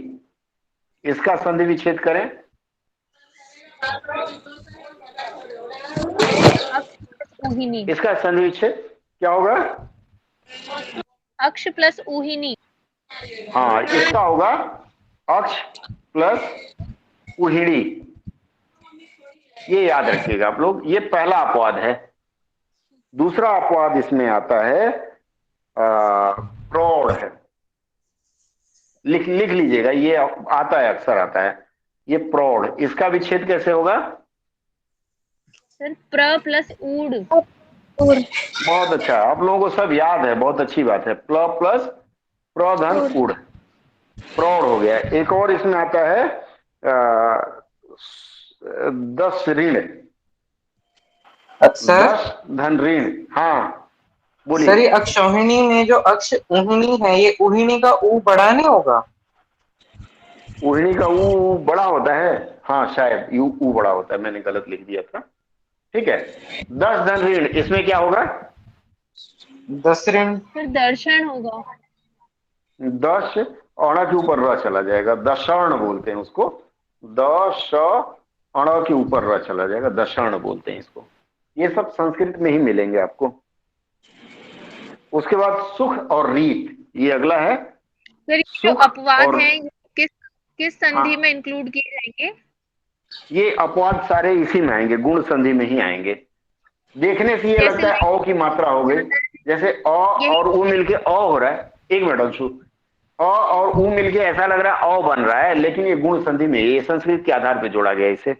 इसका संधि विच्छेद करें। ऊहिनी। इसका संधि विच्छेद क्या होगा? अक्ष प्लस ऊहिनी। हाँ, इसका होगा अक्ष प्लस उहिणी। ये याद रखिएगा आप लोग, ये पहला अपवाद है। दूसरा अपवाद इसमें आता है प्रौढ़ है। लिख लीजिएगा, ये आता है, अक्सर आता है, ये प्रौढ़। इसका विच्छेद कैसे होगा? सर प्र प्लस ऊड। बहुत अच्छा, आप लोगों को सब याद है, बहुत अच्छी बात है। प्ल प्लस प्रधन उड़, प्रौढ़ हो गया। एक और इसमें आता है 10 ऋण। सर 10 धन ऋण। हाँ बोलिए। सर, ये अक्षौहिणी में जो अक्ष ऊहिणी है, ये ऊहिणी का ऊ बड़ा नहीं होगा? ऊहिणी का ऊ बड़ा होता है, हाँ शायद यू ऊ बड़ा होता है, मैंने गलत लिख दिया था। ठीक है, 10 धन ऋण, इसमें क्या होगा? 10 ऋण। फिर दर्शन होगा। 10 अणा के ऊपर र चला जाएगा, दशर्ण बोलते हैं उसको। 10 अणा के ऊपर र चला जाएगा, दशर्ण बोलते हैं इसको। ये सब संस्कृत में ही मिलेंगे आपको। उसके बाद सुख और रीत, ये अगला है। सर ये जो सुख अपवाद और, हैं किस संधि हाँ, में इंक्लूड किए जाएंगे? ये अपवाद सारे इसी में आएंगे, गुण संधि में ही आएंगे। देखने से ये जैसे लगता है अ की मात्रा हो गई, जैसे अ और उ मिलके अ हो रहा है। एक मिनट अंशु, अ और उ मिलके ऐसा लग रहा है अ बन रहा है, लेकिन ये गुण संधि में, ये संस्कृत के आधार पर जोड़ा गया इसे।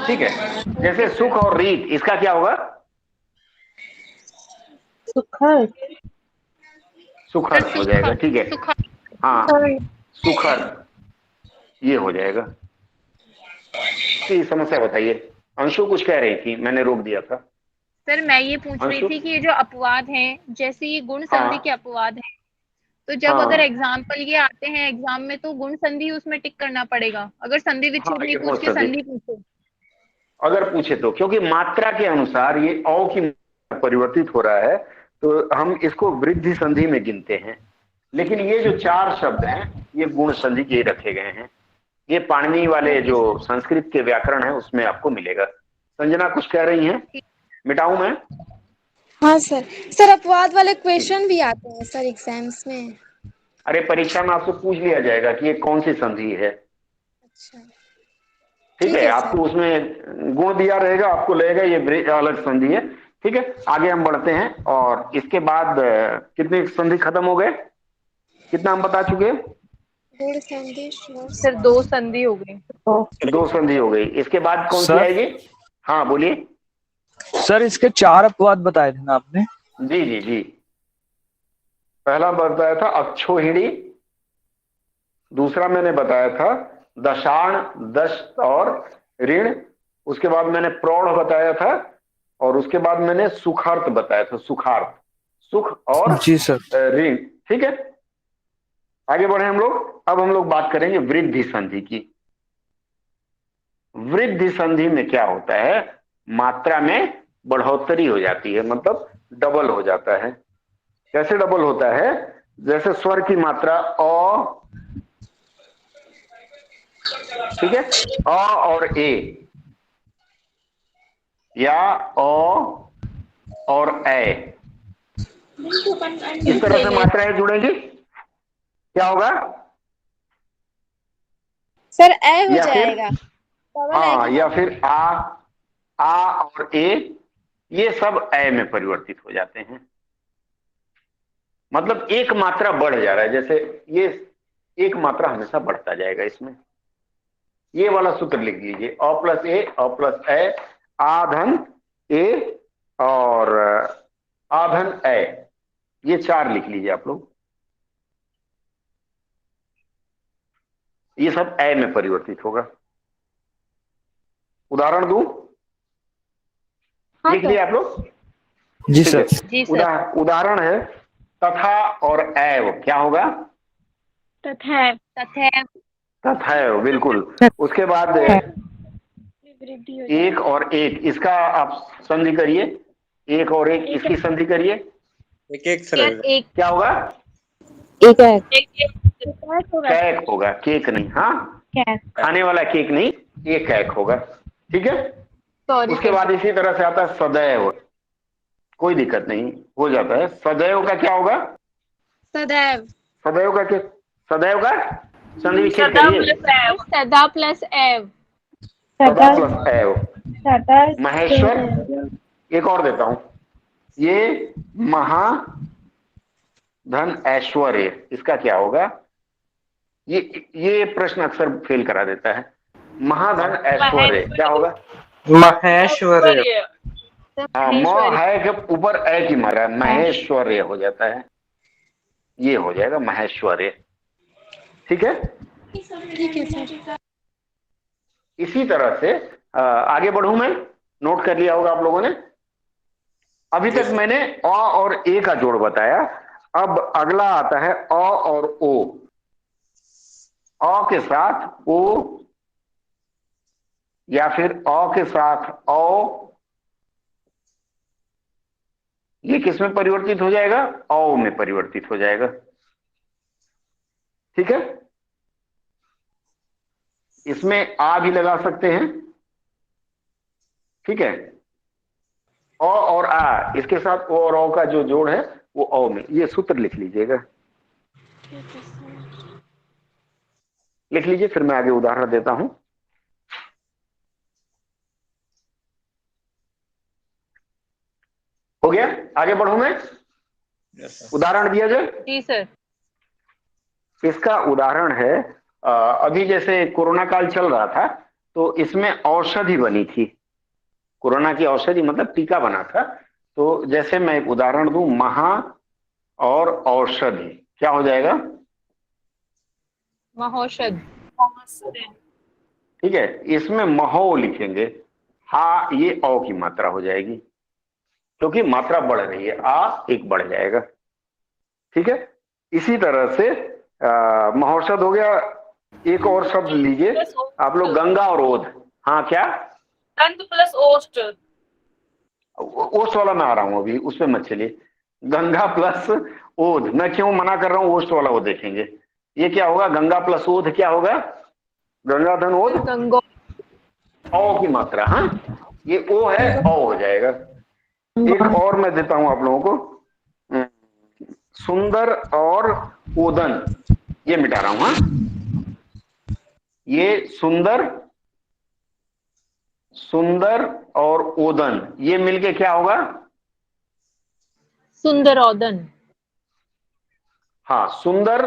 ठीक है, जैसे सुख और रीत, इसका क्या होगा? सुखर। सुखर हो जाएगा। ठीक है, हाँ सुखर, ये हो जाएगा। समस्या बताइए। अंशु कुछ कह रही थी, मैंने रोक दिया था। सर मैं ये पूछ रही थी कि ये जो अपवाद हैं, जैसे ये गुण संधि के अपवाद हैं, तो जब अगर एग्जाम्पल ये आते हैं एग्जाम में, तो गुण संधि उसमें टिक करना पड़ेगा अगर संधि विच्छेद नहीं पूछ के संधि पूछे? अगर पूछे तो, क्योंकि मात्रा के अनुसार ये औ की परिवर्तित हो रहा है, तो हम इसको वृद्धि संधि में गिनते हैं। लेकिन ये जो 4 शब्द हैं ये गुण संधि के रखे गए हैं। ये पाणिनि वाले जो संस्कृत के व्याकरण है उसमें आपको मिलेगा। संजना कुछ कह रही हैं, मिटाऊं मैं? हाँ सर अपवाद वाले क्वेश्चन भी आते हैं सर एग्जाम्स में। अरे परीक्षा में आपसे पूछ लिया जाएगा कि ये कौन सी संधि है। अच्छा ठीक है, आपको उसमें गुण दिया रहेगा, आपको लगेगा ये अलग संधि है। ठीक है, आगे हम बढ़ते हैं। और इसके बाद कितने संधि खत्म हो गए? कितना हम बता चुके? सर 2 संधि हो गई। 2 संधि हो गई। इसके बाद कौन सी आएगी? हाँ बोलिए सर। इसके 4 अपवाद बताए थे ना आपने? जी जी जी। पहला बताया था अक्षौहिणी, दूसरा मैंने बताया था दशाण, 10 और ऋण। उसके बाद मैंने प्रौढ़ बताया था, और उसके बाद मैंने सुखार्थ बताया था, सुखार्थ, सुख और जी सर ऋण। ठीक है, आगे बढ़े हम लोग। अब हम लोग बात करेंगे वृद्धि संधि की। वृद्धि संधि में क्या होता है? मात्रा में बढ़ोतरी हो जाती है, मतलब डबल हो जाता है। कैसे डबल होता है? जैसे स्वर की मात्रा अ, ठीक है, अ और ए, या अ और ए, इस तरह से मात्राएं जुड़ेंगी। क्या होगा? सर ए हो या फिर जाएगा, डबल ए हाँ, की या बात। फिर आ और ए, ये सब ए में परिवर्तित हो जाते हैं। मतलब एक मात्रा बढ़ जा रहा है, जैसे ये एक मात्रा हमेशा बढ़ता जाएगा इसमें। ये वाला सूत्र लिख लीजिए, अ प्लस ए, आ धन ए और आ धन ए, ये 4 लिख लीजिए आप लोग। ये सब ए में परिवर्तित होगा। उदाहरण दूं? हाँ लिख लिया आप लोग? जी ठीक सर। है। जी सर। उदाहरण है तथा और एव, क्या होगा? तथा तथैव। तथैव, बिल्कुल। उसके बाद वृद्धि हो एक और एक, इसका आप संधि करिए। एक और एक, इसकी संधि करिए, एक एक से एक रहेगा। एक क्या होगा? एक एक जाएगा। कैक होगा, केक नहीं। हाँ, कैक। खाने वाला केक नहीं, ये कैक होगा। ठीक है। सॉरी उसके सर। बाद इसी तरह से आता है सदैव, कोई दिक्कत नहीं, हो जाता है। सदैव का क्या होगा? सदैव। सदैव का क्या? सदैव का संधि विच्छेद करिए। सदा प्लस एव। सदा प्लस एव, महेश्वर। एक और देता हूं, ये महा धन ऐश्वर्य, इसका क्या होगा? ये प्रश्न अक्सर फेल करा देता है। महाधन ऐश्वर्य क्या होगा? महेश्वरी। हाँ, म है के ऊपर ए की मात्रा, महेश्वर्य हो जाता है, ये हो जाएगा महेश्वर्य। ठीक है। ठीक है सर। इसी तरह से आगे बढ़ूं मैं? नोट कर लिया होगा आप लोगों ने। अभी तक मैंने अ और ए का जोड़ बताया। अब अगला आता है अ और ओ। अ के साथ ओ या फिर अ के साथ औ, ये किस में परिवर्तित हो जाएगा? औ में परिवर्तित हो जाएगा। ठीक है। इसमें आ भी लगा सकते हैं। ठीक है। अ और आ, इसके साथ ओ और औ का जो जोड़ है वो औ में। ये सूत्र लिख लीजिएगा, लिख लीजिए, फिर मैं आगे उदाहरण देता हूं। हो गया? आगे बढ़ू मैं? उदाहरण दिया जाए। जी सर। इसका उदाहरण है अभी जैसे कोरोना काल चल रहा था, तो इसमें औषधि बनी थी। कोरोना की औषधि मतलब टीका बना था। तो जैसे मैं एक उदाहरण दूं, महा और औषधि, क्या हो जाएगा? महौषध। ठीक है। इसमें महो लिखेंगे, हा ये औ की मात्रा हो जाएगी, क्योंकि मात्रा बढ़ रही है, आ एक बढ़ जाएगा। ठीक है। इसी तरह से महौषध हो गया। एक और शब्द लीजिए आप लोग, गंगा और ओध। हाँ, क्या? दंत प्लस ओष्ठ। ओस्ट वाला मैं आ रहा हूं अभी, उसमें मत चलिए। गंगा प्लस ओध, मैं क्यों मना कर रहा हूं? ओस्ट वाला वो देखेंगे। ये क्या होगा? गंगा प्लस ओध क्या होगा? गंगा धन ओध, गंगो। औ की मात्रा। हाँ, ये ओ है, औ हो जाएगा। एक और मैं देता हूं आप लोगों को, सुंदर और ओदन, ये मिटा रहा हूं। हाँ, ये सुंदर और ओदन, ये मिलके क्या होगा? सुंदरोदन। हाँ, सुंदर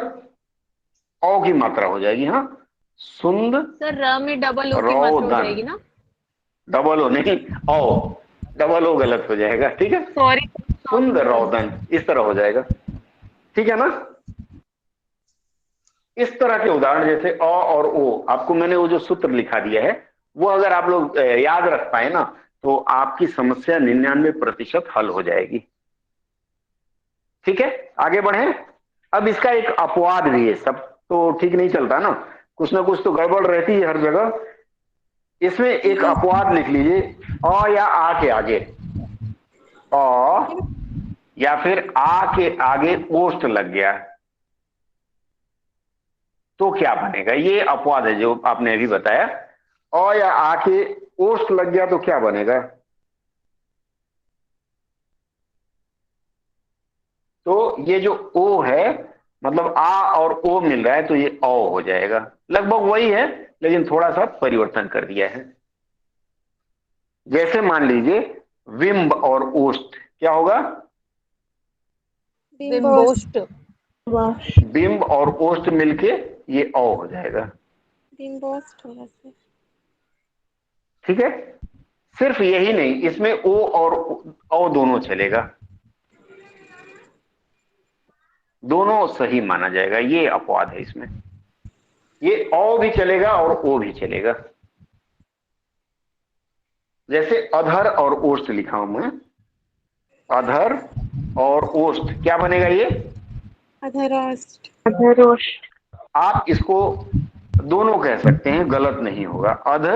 औ की मात्रा हो जाएगी। हाँ, सुंद सर र में डबल ओ की मात्रा हो रोदन, जाएगी ना? डबल ओ नहीं, औ, डबल ओ गलत हो जाएगा। ठीक है। सॉरी। सुंदर रोदन, इस तरह हो जाएगा। ठीक है ना? इस तरह के उदाहरण जैसे अ और ओ, आपको मैंने वो जो सूत्र लिखा दिया है, वो अगर आप लोग याद रख पाए ना, तो आपकी समस्या 99% हल हो जाएगी। ठीक है। आगे बढ़े। अब इसका एक अपवाद भी है, सब तो ठीक नहीं चलता ना, कुछ ना कुछ तो गड़बड़ रहती है हर जगह। इसमें एक अपवाद लिख लीजिए, अ या आ के आगे, अ या फिर आ के आगे ओष्ठ लग गया, तो क्या बनेगा? ये अपवाद है जो आपने अभी बताया। अ या आ के ओष्ठ लग गया तो क्या बनेगा? तो ये जो ओ है, मतलब आ और ओ मिल रहा है, तो ये औ हो जाएगा। लगभग वही है, लेकिन थोड़ा सा परिवर्तन कर दिया है। जैसे मान लीजिए बिंब और ओष्ठ, क्या होगा? बिम्बोष्ट। बिंब और ओष्ठ मिलके ये औ हो जाएगा। बिम्बोष्ठ होगा सर। ठीक है, सिर्फ यही नहीं, इसमें ओ और औ दोनों चलेगा, दोनों सही माना जाएगा, ये अपवाद है इसमें। ये औ भी चलेगा और ओ भी चलेगा। जैसे अधर और ओष्ठ लिखा हूं मैं, अधर और ओष्ठ, क्या बनेगा ये? अधरोष्ठ। आप इसको दोनों कह सकते हैं, गलत नहीं होगा। अध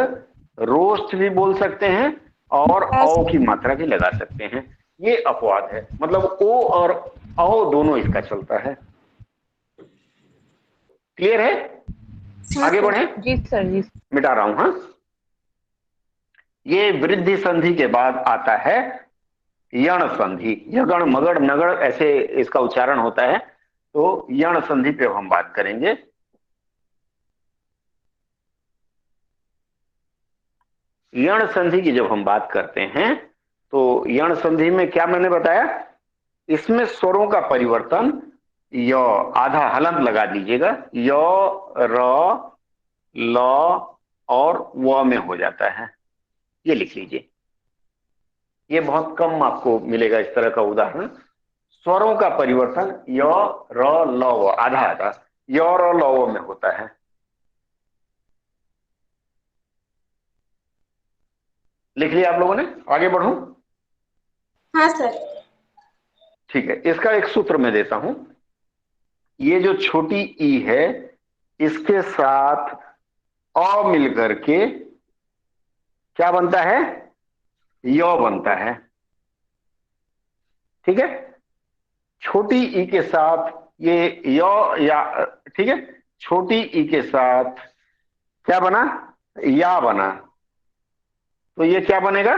रोष्ठ भी बोल सकते हैं और औ की मात्रा भी लगा सकते हैं। ये अपवाद है, मतलब ओ और औ दोनों इसका चलता है। क्लियर है? हाँ आगे सर। बढ़े, जी सर जी। मिटा रहा हूं। हाँ, ये वृद्धि संधि के बाद आता है यण संधि। यगण मगड़ नगड़ ऐसे इसका उच्चारण होता है, तो यण संधि पे हम बात करेंगे। यण संधि की जब हम बात करते हैं तो यण संधि में क्या मैंने बताया, इसमें स्वरों का परिवर्तन य, आधा हलंत लगा दीजिएगा, य, र, ल और व में हो जाता है। ये लिख लीजिए, ये बहुत कम आपको मिलेगा इस तरह का उदाहरण। स्वरों का परिवर्तन य, र, ल, व, आधा आधा य, र, ल, व में होता है। लिख लिया आप लोगों ने? आगे बढ़ूं? हाँ सर। ठीक है, इसका एक सूत्र मैं देता हूं। ये जो छोटी ई है, इसके साथ अ मिलकर के क्या बनता है? य बनता है। ठीक है, छोटी ई के साथ ये य या, ठीक है, छोटी ई के साथ क्या बना? या बना, तो ये क्या बनेगा?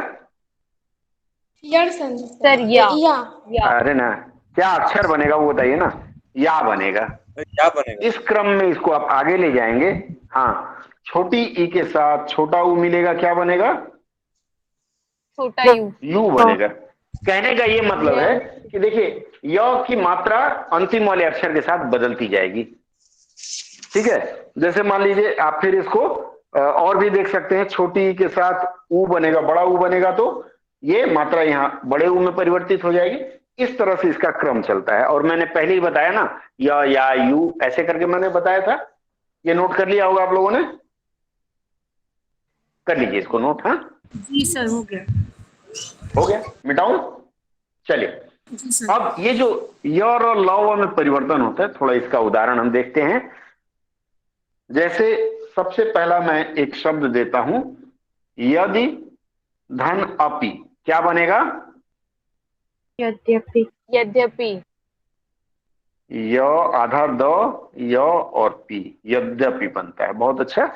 यण संधि सर या। या। अरे ना, क्या अक्षर बनेगा वो बताइए ना? या बनेगा। क्या बनेगा? इस क्रम में इसको आप आगे ले जाएंगे। हाँ, छोटी ई के साथ छोटा ऊ मिलेगा, क्या बनेगा? छोटा यू। यू बनेगा। कहने का ये मतलब है कि देखिए, य की मात्रा अंतिम वाले अक्षर के साथ बदलती जाएगी। ठीक है, जैसे मान लीजिए आप फिर इसको और भी देख सकते हैं, छोटी ई के साथ ऊ बनेगा, बड़ा ऊ बनेगा, तो ये मात्रा यहाँ बड़े ऊ में परिवर्तित हो जाएगी। इस तरह से इसका क्रम चलता है। और मैंने पहले ही बताया ना, या यू ऐसे करके मैंने बताया था। ये नोट कर लिया होगा आप लोगों ने? कर लीजिए इसको नोट। हाँ जी सर, हो गया। हो गया, मिटाऊं? चलिए, जी सर। अब ये जो य और ल व में परिवर्तन होता है, थोड़ा इसका उदाहरण हम देखते हैं। जैसे सबसे पहला मैं एक शब्द देता हूं, यदि धन अपि, क्या बनेगा? यद्यपि। यद्यपि। य आधा द, य और पी, यद्यपि बनता है। बहुत अच्छा।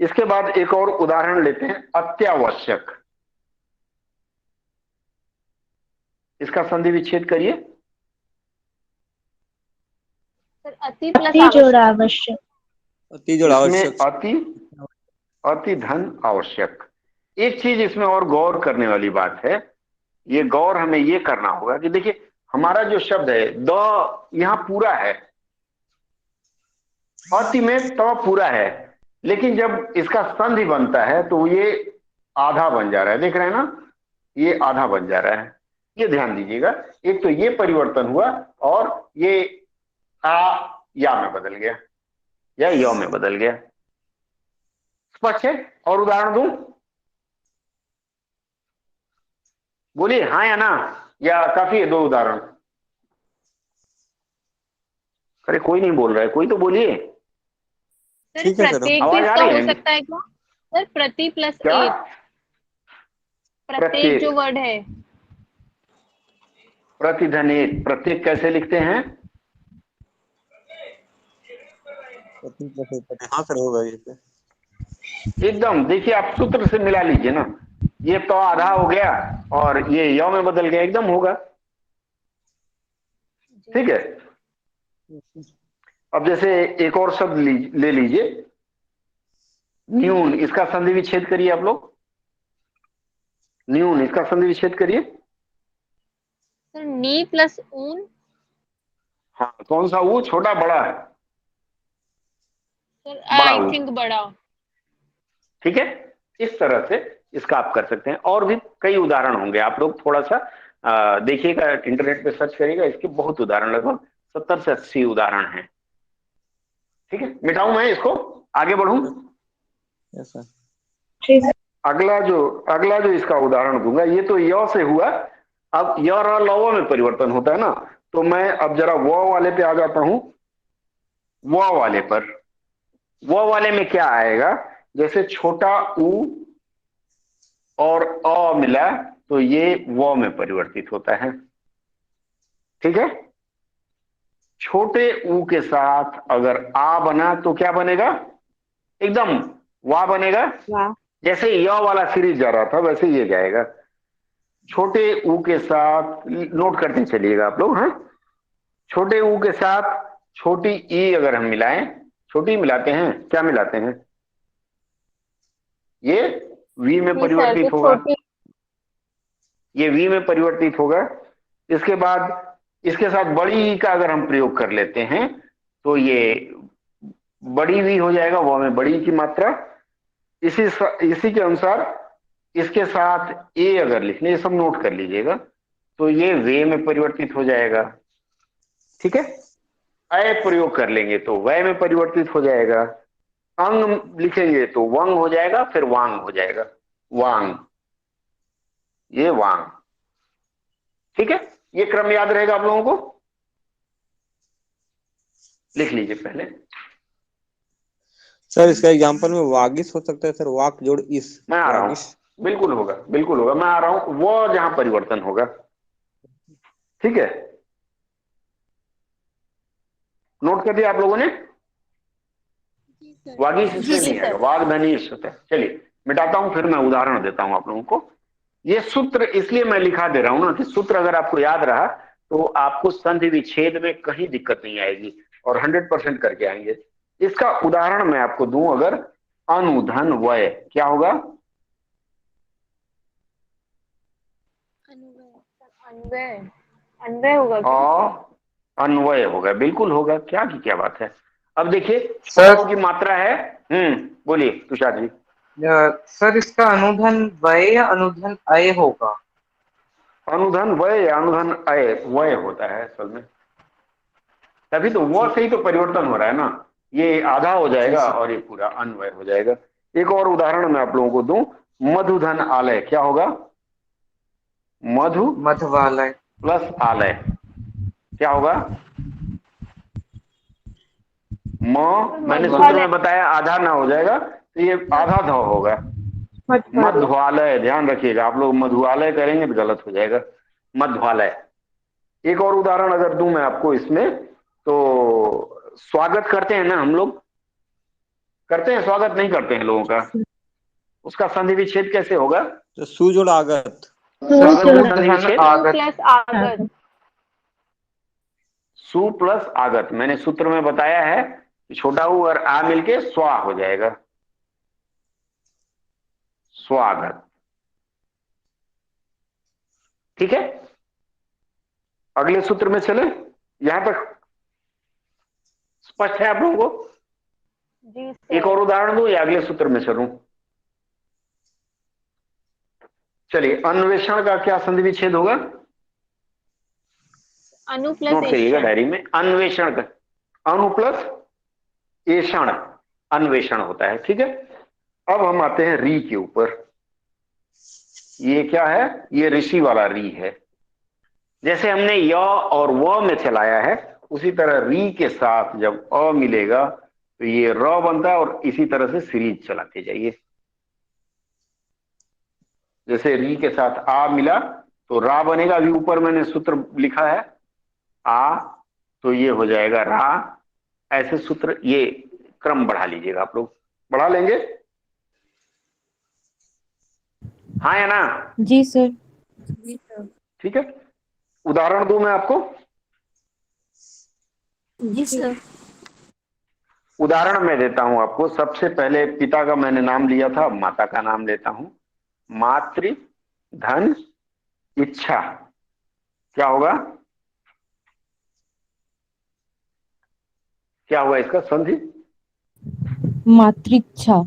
इसके बाद एक और उदाहरण लेते हैं, अत्यावश्यक। इसका संधि विच्छेद करिए। सर अति प्लस आवश्यक। अति जोड़ इसमें आवश्यक। अति धन आवश्यक। एक चीज इसमें और गौर करने वाली बात है, ये गौर हमें ये करना होगा कि देखिए, हमारा जो शब्द है द यहां पूरा है, अति में त पूरा है, लेकिन जब इसका संधि बनता है तो ये आधा बन जा रहा है। देख रहे हैं ना, ये आधा बन जा रहा है। ये ध्यान दीजिएगा, एक तो ये परिवर्तन हुआ और ये आ या में बदल गया या य में बदल गया। स्पष्ट है? और उदाहरण दूं? बोलिए हाँ या ना, या काफी है 2 उदाहरण? अरे कोई नहीं बोल रहा है, कोई तो बोलिए। सर ठीक है सर। प्रत्येक भी आवाज आ इसका रही हो है? सकता है क्या? सर प्रति प्लस क्या? एक, प्रत्येक जो वर्ड है। प्रतिधन एक, प्रत्येक कैसे लिखते हैं? हाँ सर, होगा ये पे। एकदम, देखिए आप सूत्र से मिला लीजिए ना, ये तो आधा हो गया और ये य में बदल गया, एकदम होगा। ठीक है, अब जैसे एक और शब्द ले लीजिए, न्यून, इसका संधि विच्छेद करिए आप लोग। न्यून, इसका संधि विच्छेद करिए। सर नी प्लस ऊन। हाँ, कौन सा वो, छोटा बड़ा है? सर बड़ा आई ऊ, थिंक बड़ा। ठीक है। इस तरह से इसका आप कर सकते हैं। और भी कई उदाहरण होंगे, आप लोग थोड़ा सा देखिएगा, इंटरनेट पे सर्च करिएगा, इसके बहुत उदाहरण, लगभग 70 से 80 उदाहरण हैं। ठीक है, मिटाऊं मैं इसको, आगे बढ़ूं? Yes sir. ठीक है। अगला जो इसका उदाहरण दूंगा, ये तो य से हुआ। अब य र ल व में परिवर्तन होता है ना, तो मैं अब जरा व वाले पे आ जाता हूं। व वाले पर, व वाले में क्या आएगा, जैसे छोटा ऊ और अ मिला तो ये व में परिवर्तित होता है। ठीक है। छोटे ऊ के साथ अगर आ बना तो क्या बनेगा, एकदम वा बनेगा। वाह। जैसे य वाला सीरीज जा रहा था वैसे ये जाएगा। छोटे ऊ के साथ, नोट करते चलिएगा आप लोग, हाँ। छोटे ऊ के साथ छोटी ई अगर हम मिलाएं, छोटी मिलाते हैं, क्या मिलाते हैं, ये वी में जी सर, तो परिवर्तित होगा। छोटी। ये वी में परिवर्तित होगा। इसके बाद इसके साथ बड़ी ई का अगर हम प्रयोग कर लेते हैं तो ये बड़ी वी हो जाएगा, वो में बड़ी की मात्रा। इसी के अनुसार इसके साथ ए अगर लिखने, ये सब नोट कर लीजिएगा, तो ये वे में परिवर्तित हो जाएगा। ठीक है। अय प्रयोग कर लेंगे तो वय में परिवर्तित हो जाएगा। अंग लिखेंगे तो वंग हो जाएगा, फिर वांग हो जाएगा, वांग, ये वांग। ठीक है, ये क्रम याद रहेगा आप लोगों को, लिख लीजिए पहले। सर इसका एग्जांपल में वागिस हो सकता है सर, वाक जोड़ इस, मैं आ रहा हूं, वागिस। बिल्कुल होगा, बिल्कुल होगा, मैं आ रहा हूं। वो जहां परिवर्तन होगा, ठीक है, नोट कर दिया आप लोगों ने। वागीश इसमें नहीं आएगा, वाग धनीश होता है। चलिए मिटाता हूं, फिर मैं उदाहरण देता हूं आप लोगों को। ये सूत्र इसलिए मैं लिखा दे रहा हूं ना, कि सूत्र अगर आपको याद रहा तो आपको संधि विच्छेद में कहीं दिक्कत नहीं आएगी और 100% करके आएंगे। इसका उदाहरण मैं आपको दूं, अगर अनुधन वय, क्या होगा, अन्वय, अन्वय होगा क्या? अन्वय होगा, बिल्कुल होगा, क्या की क्या बात है। अब देखिए सर की मात्रा है, बोलिए तुषार जी। सर इसका अनुधन वय या अनुधन अय होगा? अनुधन वय या अनुधन अय, वय होता है असल में, तभी तो वो से ही तो परिवर्तन हो रहा है ना, ये आधा हो जाएगा और ये पूरा अन्वय हो जाएगा। एक और उदाहरण मैं आप लोगों को दूं, मधुधन आलय, क्या होगा, मधु मधवालय। प्लस आलय, क्या होगा, मैंने सूत्र में बताया आधा ना हो जाएगा तो ये आधा ध होगा, मध्वालय। ध्यान रखिएगा आप लोग, मधुआलय करेंगे तो गलत हो जाएगा, मध्वालय। एक और उदाहरण अगर दूं मैं आपको इसमें, तो स्वागत करते हैं ना हम लोग, करते हैं स्वागत, नहीं करते हैं लोगों का, उसका संधि विच्छेद कैसे होगा, तो सु जोड़ आगत। स्वागत में संधि विच्छेद प्लस आगत। सु प्लस आगत, मैंने सूत्र में बताया है कि छोटा ऊ और आ मिलके स्वा हो जाएगा, स्वागत। ठीक है, अगले सूत्र में चले, यहां तक स्पष्ट है आप लोगों को? जी एक और उदाहरण दूं या अगले सूत्र में चलूं? चलिए, अन्वेषण का क्या संधि विच्छेद होगा, अनु प्लस नोट करिएगा एषण। डायरी में। अन्वेषण का, अनु प्लस एषण, अन्वेषण होता है। ठीक है, अब हम आते हैं री के ऊपर। ये क्या है, ये ऋषि वाला री है। जैसे हमने य और व में चलाया है, उसी तरह री के साथ जब अ मिलेगा तो ये र बनता है, और इसी तरह से सीरीज चलाते जाइए। जैसे री के साथ आ मिला तो रा बनेगा, अभी ऊपर मैंने सूत्र लिखा है आ, तो ये हो जाएगा रा। ऐसे सूत्र, ये क्रम बढ़ा लीजिएगा आप लोग, बढ़ा लेंगे, हाँ या ना? जी सर। ठीक है, उदाहरण दूं मैं आपको। जी सर। उदाहरण मैं देता हूं आपको। सबसे पहले पिता का मैंने नाम लिया था, माता का नाम लेता हूं। मातृ धन इच्छा, क्या होगा? क्या हुआ इसका संधि? मातृच्छा।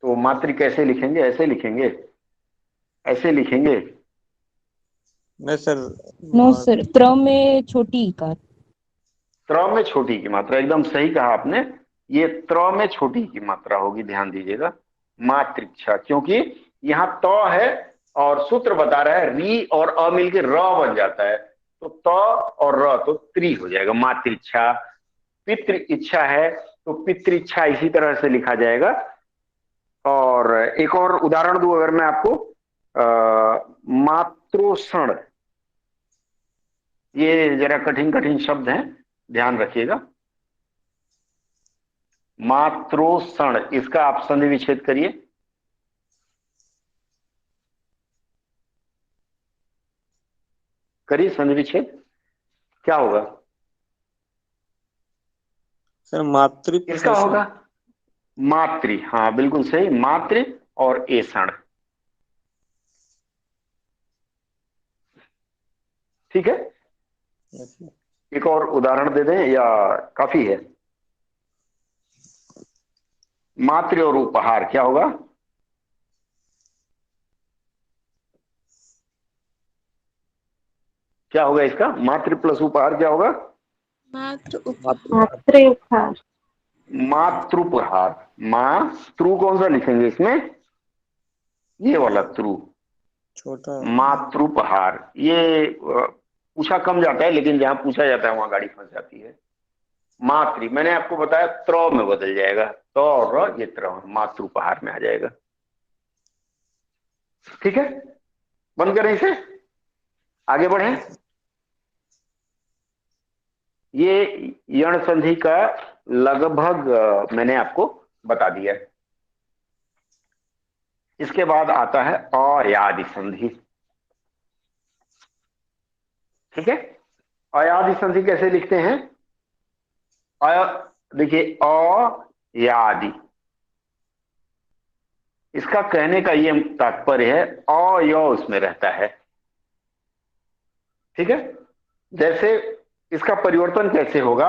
तो मातृ कैसे लिखेंगे? ऐसे लिखेंगे, ऐसे लिखेंगे? नहीं सर, नो सर, त्र में छोटी इकार। त्र में छोटी की मात्रा, एकदम सही कहा आपने। ये त्र में छोटी की मात्रा होगी, ध्यान दीजिएगा। मातृक्षा, क्योंकि यहाँ त है और सूत्र बता रहा है री और अ मिलके र बन जाता है, तो त और र तो त्रि हो जाएगा, मातृच्छा। पितृ इच्छा है तो पितृच्छा इसी तरह से लिखा जाएगा। और एक और उदाहरण दूं अगर मैं आपको, मात्रोषण, ये जरा कठिन कठिन शब्द हैं, ध्यान रखिएगा। मात्रोषण, इसका आप संधि विच्छेद करिए। करिए संधि विच्छेद, क्या होगा? सर मातृ इसका होगा मातृ, हाँ बिल्कुल सही, मातृ और एषण। ठीक है, एक और उदाहरण दे दें या काफी है? मातृ और उपहार, क्या होगा? क्या होगा इसका? मातृ प्लस उपहार क्या होगा? मातृ मातृपहार। मातृ कौन सा लिखेंगे इसमें? ये वाला त्रु, छोटा। मातृपहार। ये पूछा कम जाता है, लेकिन जहां पूछा जाता है वहां गाड़ी फंस जाती है। मातृ मैंने आपको बताया त्र में बदल जाएगा, त और र, ये त्र मातृपहार में आ जाएगा। ठीक है, बंद करें इसे, आगे बढ़े। ये यण संधि का लगभग मैंने आपको बता दिया है। इसके बाद आता है अयादि संधि। ठीक है, अयादि संधि कैसे लिखते हैं? देखिए, अयादि, इसका कहने का ये तात्पर्य है अ उसमें रहता है। ठीक है, जैसे इसका परिवर्तन कैसे होगा?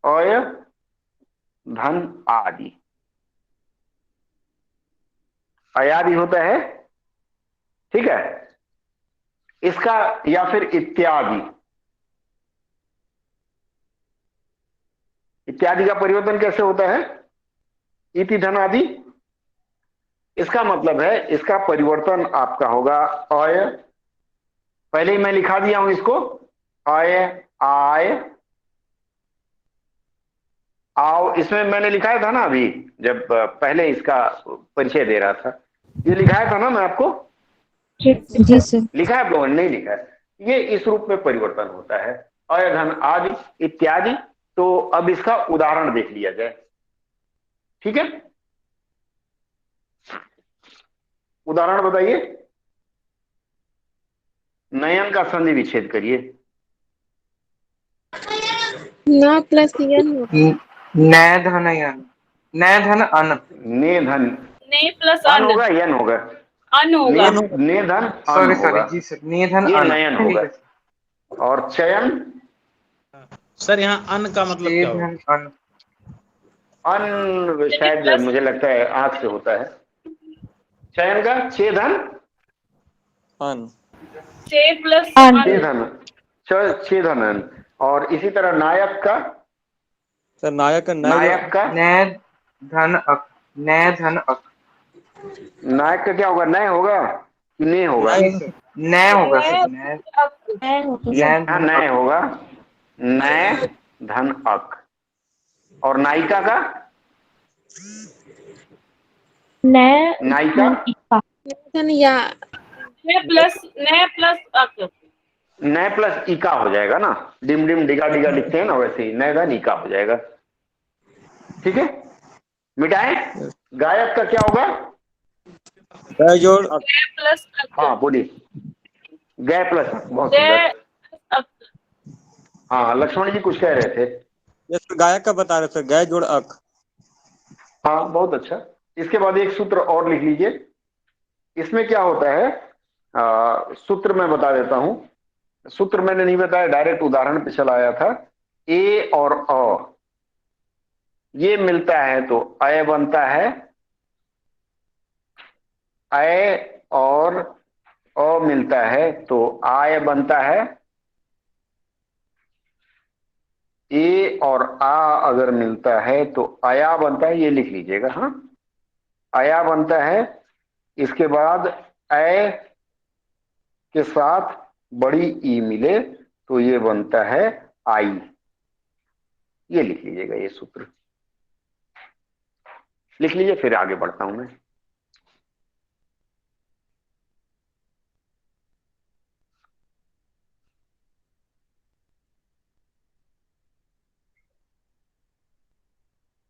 अय धन आदि, अयादि होता है। ठीक है, इसका या फिर इत्यादि, इत्यादि का परिवर्तन कैसे होता है? इति धन आदि। इसका मतलब है इसका परिवर्तन आपका होगा अय, पहले ही मैं लिखा दिया हूं इसको, अय आय आओ। इसमें मैंने लिखाया था ना अभी, जब पहले इसका परिचय दे रहा था, ये लिखाया था ना मैं आपको? जी सर। लिखा है आप लोगों ने? नहीं लिखा है। ये इस रूप में परिवर्तन होता है, अय धन आदि इत्यादि। तो अब इसका उदाहरण देख लिया जाए। ठीक है, उदाहरण बताइए। नयन का संधि विच्छेद करिए। न प्लस यन न धन यन, न धन अन, ने धन ने प्लस अन अन, होगा, यन होगा? अन होगा। ने धन अन सॉरी होगा, जी सर, ने धन ये अन, नयन ठीक होगा। है। और चयन, सर यहाँ अन का मतलब ने क्या होगा? धन अन, अन शायद मुझे लगता है आंख से होता है। चयन का छेदन, अन। छे प्लस अन। छेदन, छेदन अन। और इसी तरह नायक का, सर नायक का नायक का, न धन अक, न धन अक, नायक का क्या होगा? नय होगा कि ने होगा? नहीं सर, न होगा सर, न हाँ धन नय अक, होगा, नय धन अक। और नायिका का, नायिका धन या ने प्लस अक, नय प्लस इका हो जाएगा ना, डिम डिम डिगा डिगा लिखते हैं ना, वैसे ही नय धन इका हो जाएगा। ठीक है, मिटाएं। गायक का क्या होगा? गै जोड़ अक। ने प्लस अक, हाँ बोलिए। गै प्लस, बहुत ने सुंदर। अक, हाँ लक्ष्मण जी कुछ कह रहे थे। ये सर गायक का बता रहे सर, गाय जोड़ अक। हाँ, बहुत अच्छा। इसके बाद एक सूत्र और लिख लीजिए। इसमें क्या होता है, सूत्र मैं बता देता हूं। सूत्र मैंने नहीं बताया, डायरेक्ट उदाहरण पे चला आया था। ए और अ ये मिलता है तो अय बनता है, अय और अ मिलता है तो आय बनता है। ए और आ अगर मिलता है तो अया बनता है, ये लिख लीजिएगा। हाँ, अया बनता है। इसके बाद अय के साथ बड़ी ई मिले तो ये बनता है आई, ये लिख लीजिएगा। ये सूत्र लिख लीजिए, फिर आगे बढ़ता हूं मैं।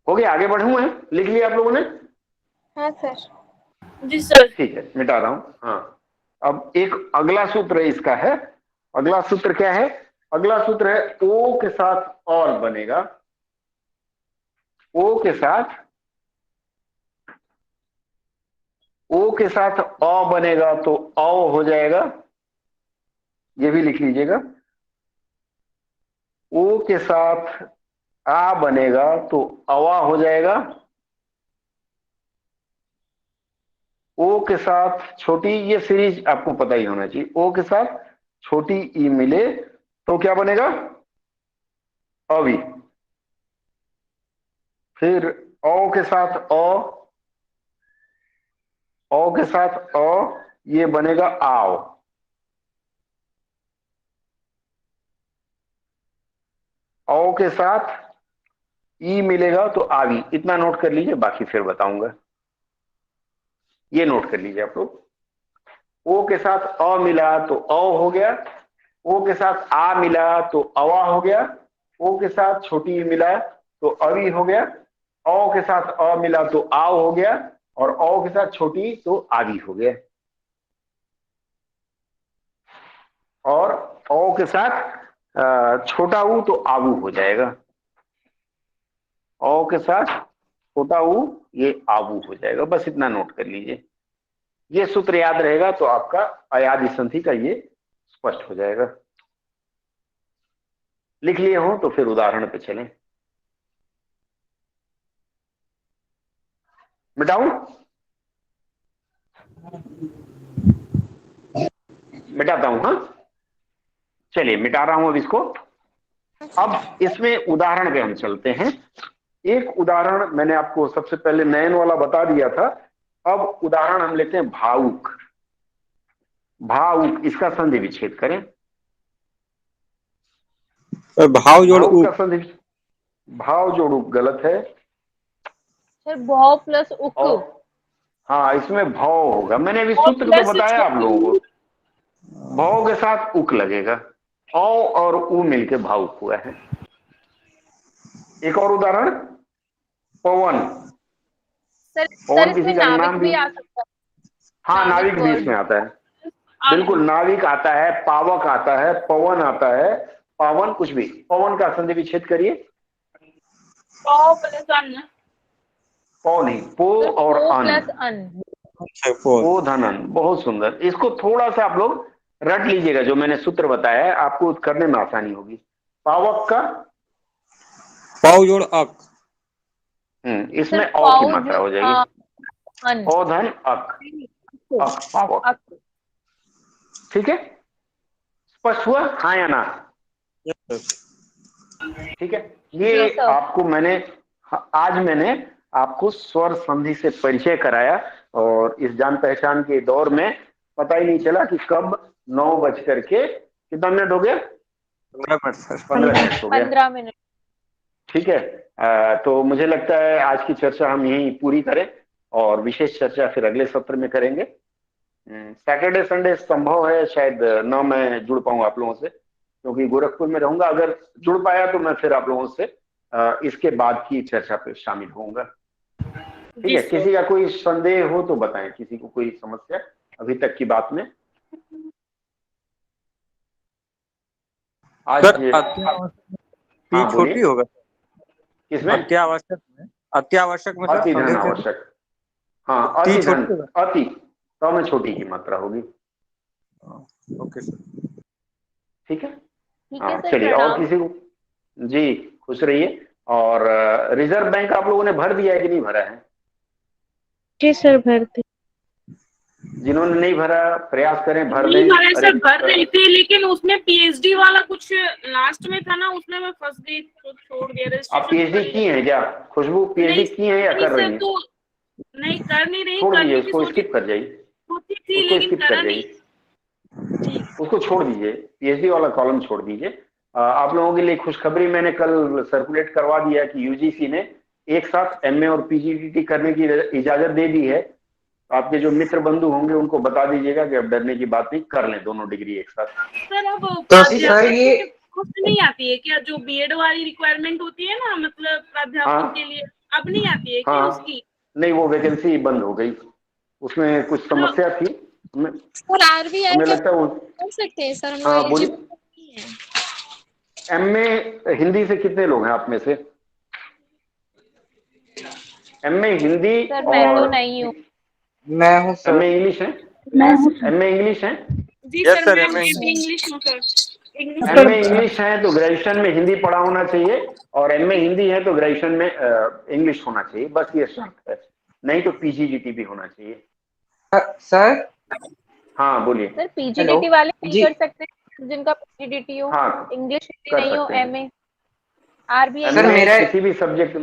हो गया, आगे बढ़ूं मैं? लिख लिया आप लोगों ने? हाँ सर। जी सर। ठीक है, मिटा रहा हूं। हाँ, अब एक अगला सूत्र इसका है। अगला सूत्र क्या है? अगला सूत्र है ओ के साथ और बनेगा। ओ के साथ अ बनेगा तो औ हो जाएगा, ये भी लिख लीजिएगा। ओ के साथ आ बनेगा तो अवा हो जाएगा। ओ के साथ छोटी, ये सीरीज आपको पता ही होना चाहिए। ओ के साथ छोटी ई मिले तो क्या बनेगा? अवी। फिर औ के साथ औ के साथ अ, ये बनेगा आओ। औ के साथ ई मिलेगा तो आवी। इतना नोट कर लीजिए, बाकी फिर बताऊंगा। ये नोट कर लीजिए आप लोग। ओ के साथ अ मिला तो औ हो गया। ओ के साथ आ मिला तो अवा हो गया। ओ के साथ छोटी ई मिला तो अवी हो गया। औ के साथ अ मिला तो आओ हो गया। और औ के साथ छोटी तो आवी हो गया। और औ के साथ छोटा ऊ तो आवू हो जाएगा। औ के साथ छोटा ऊ ये आवू हो जाएगा। बस इतना नोट कर लीजिए। ये सूत्र याद रहेगा तो आपका अयादि संधि का ये स्पष्ट हो जाएगा। लिख लिए हो तो फिर उदाहरण पे चलें। मिटाऊं? मिटाता हूं। हाँ, चलिए मिटा रहा हूं अब इसको। अब इसमें उदाहरण पे हम चलते हैं। एक उदाहरण मैंने आपको सबसे पहले नयन वाला बता दिया था। अब उदाहरण हम लेते हैं भावुक। भावुक, इसका संधि विच्छेद करें। सर भाव जोड़ भावुक उ। का संधि, भाव जोड़ उक गलत है। सर भौ प्लस उक। और हाँ, इसमें भौ होगा। मैंने अभी और सूत्र तो प्लस बताया आप लोगों को। छोटी। भौ के साथ उक लगेगा। औ और उ मिलके भावुक हुआ है। एक और उदाहरण, पवन। सर पवन किसी इसमें का नाविक नाम भी? भी आ सकता है। हाँ, नाविक भी वर्ड। इसमें आता है। अनु। बिल्कुल, नाविक आता है, पावक आता है, पवन आता है, पावन, कुछ भी। पवन का संधि विच्छेद करिए। पौ प्लस अन्न। पौ नहीं, पो सर और पो अन। प्लस अन। पो धनन, बहुत सुंदर। इसको थोड़ा सा आप लोग रट लीजिएगा। जो मैंने सूत्र बताया है आपको करने में आसानी होगी। पावक का पाव जोड़ अक। इसमें सर औ की मात्रा हो जाएगी। अन। औ धन अक, अक पावक। अक। ठीक है, स्पष्ट हुआ? हाँ या ना? ठीक है। जी ये सर। आपको मैंने आज मैंने आपको स्वर संधि से परिचय कराया। और इस जान पहचान के दौर में पता ही नहीं चला कि कब 9 बज के कितना मिनट हो गया? 15 मिनट सर। 15 मिनट हो गया। 15 मिनट। ठीक है। तो मुझे लगता है आज की चर्चा हम यहीं पूरी करें और विशेष चर्चा फिर अगले सत्र में करेंगे। सैटरडे संडे संभव है शायद न मैं जुड़ पाऊं आप लोगों से, क्योंकि गोरखपुर में रहूंगा। अगर जुड़ पाया तो मैं फिर आप लोगों से इसके बाद की चर्चा पे शामिल होऊंगा। ठीक जी है, सर। किसी का कोई संदेह हो तो बताएं, किसी को कोई समस्या अभी तक की बात में। आज सर हाँ, पी छोटी बोलिए। होगा। किसमें? अत्यावश्यक में, अत्यावश्यक में सर अति आगे धन से आवश्यक। हाँ, टी अति धन, छोटी है। अति तो में छोटी की मात्रा होगी। Okay sir. ठीक है। ठीक है हाँ सर, चलिए, और प्रणाम। किसी को? जी खुश रहिए। और रिजर्व बैंक आप लोगों ने भर दिया है कि नहीं भरा है? जी सर, भर दी। जिन्होंने नहीं भरा प्रयास करें भर नहीं दें। भरे अरे सर, भर रही थी, लेकिन उसमें पीएचडी वाला कुछ लास्ट में था ना, उसमें मैं फंस गई तो छोड़ दिया। आप रजिस्ट्रेशन पीएचडी की हैं क्या खुशबू? पीएचडी नहीं की हैं या नहीं कर सर, रही हैं? तो नहीं कर नहीं रही, छोड़ दीजिए करने की उसको, स्किप कर जाइए, सोची थी, उसको लेकिन स्किप करा कर नहीं। जाइए, ठीक। उसको छोड़ दीजिए, पीएचडी वाला कॉलम छोड़ दीजिए। आप लोगों के लिए खुशखबरी मैंने कल सर्कुलेट करवा दिया कि यूजीसी ने एक साथ एमए और पीजीडीटी करने की इजाजत दे दी है। आपके जो मित्र बंधु होंगे उनको बता दीजिएगा कि अब डरने की बात नहीं, कर लें दोनों डिग्री एक साथ। सर अब तो प्राध्यापक सर ये की पोस्ट नहीं आती है क्या, जो बीएड वाली रिक्वायरमेंट होती है ना, मतलब प्राध्यापक हाँ के लिए, अब नहीं आती है क्या हाँ, उसकी? नहीं वो वैकेंसी बंद हो गई, उसमें कुछ समस्या थी। सर आरबीआई हमें का लगता है वो, कर सकते हैं सर, हम लोग हाँ एलिजिबल बोलिए। नहीं है। एमए हिंदी से कितने लोग हैं आप में से? एमए हिंदी सर मैं तो और नहीं हूँ। मैं हूँ सर। एमए इंग्लिश है? एमए इंग्लिश है? जी Yes, सर, sir, मैं मैं इंग्लिश हूँ सर। एमए इंग्लिश है तो ग्रेजुएशन में हिंदी पढ़ा होना चाहिए, और एमए हिंदी है तो ग्रेजुएशन में इंग्लिश होना चाहिए, बस ये शर्त है। नहीं तो पीजीडीटी भी होना चाहिए। सर हाँ बोलिए। सर पीजीडीटी वाले नहीं जी। कर सकते जिनका पीजीडीटी हो, हाँ इंग्लिश हिंदी कर नहीं हो, सकते हैं। एमए आरबीआई सर एमए मेरा किसी भी सब्जेक्ट,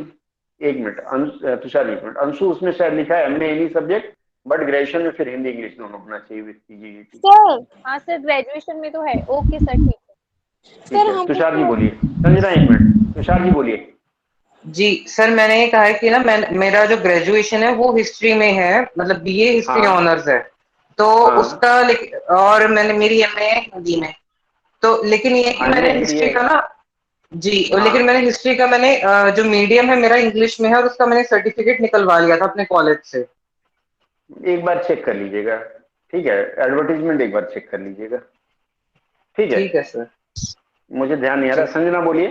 एक मिनट तुषार, एक मिनट, अंशु उसमें शायद लिखा है MA any subject, but graduation में फिर हिंदी इंग्लिश दोनों होना चाहिए विद पीजीडीटी। सर हाँ सर, ग्रेजुएशन में तो है। ओके सर, ठीक है। ठीक है, तुषार जी बोलिए। संजना एक मिनट, तुषार जी बोलिए। जी सर, मैंने ये कहा है कि ना मेरा जो ग्रेजुएशन है वो हिस्ट्री में है, मतलब बीए हिस्ट्री हाँ ऑनर्स है, तो हाँ उसका और मैंने मेरी एमए है हिंदी में, तो लेकिन ये कि हाँ, मैंने हिंदी हिस्ट्री है। का ना जी, हाँ लेकिन मैंने हिस्ट्री का जो मीडियम है मेरा इंग्लिश में है, और उसका मैंने सर्टिफिकेट निकलवा लिया था अपने कॉलेज से। एक बार चेक कर लीजिएगा, ठीक है, एडवर्टीजमेंट एक बार चेक कर लीजिएगा, ठीक है। ठीक है सर। मुझे ध्यान नहीं आ रहा, संजना बोलिए।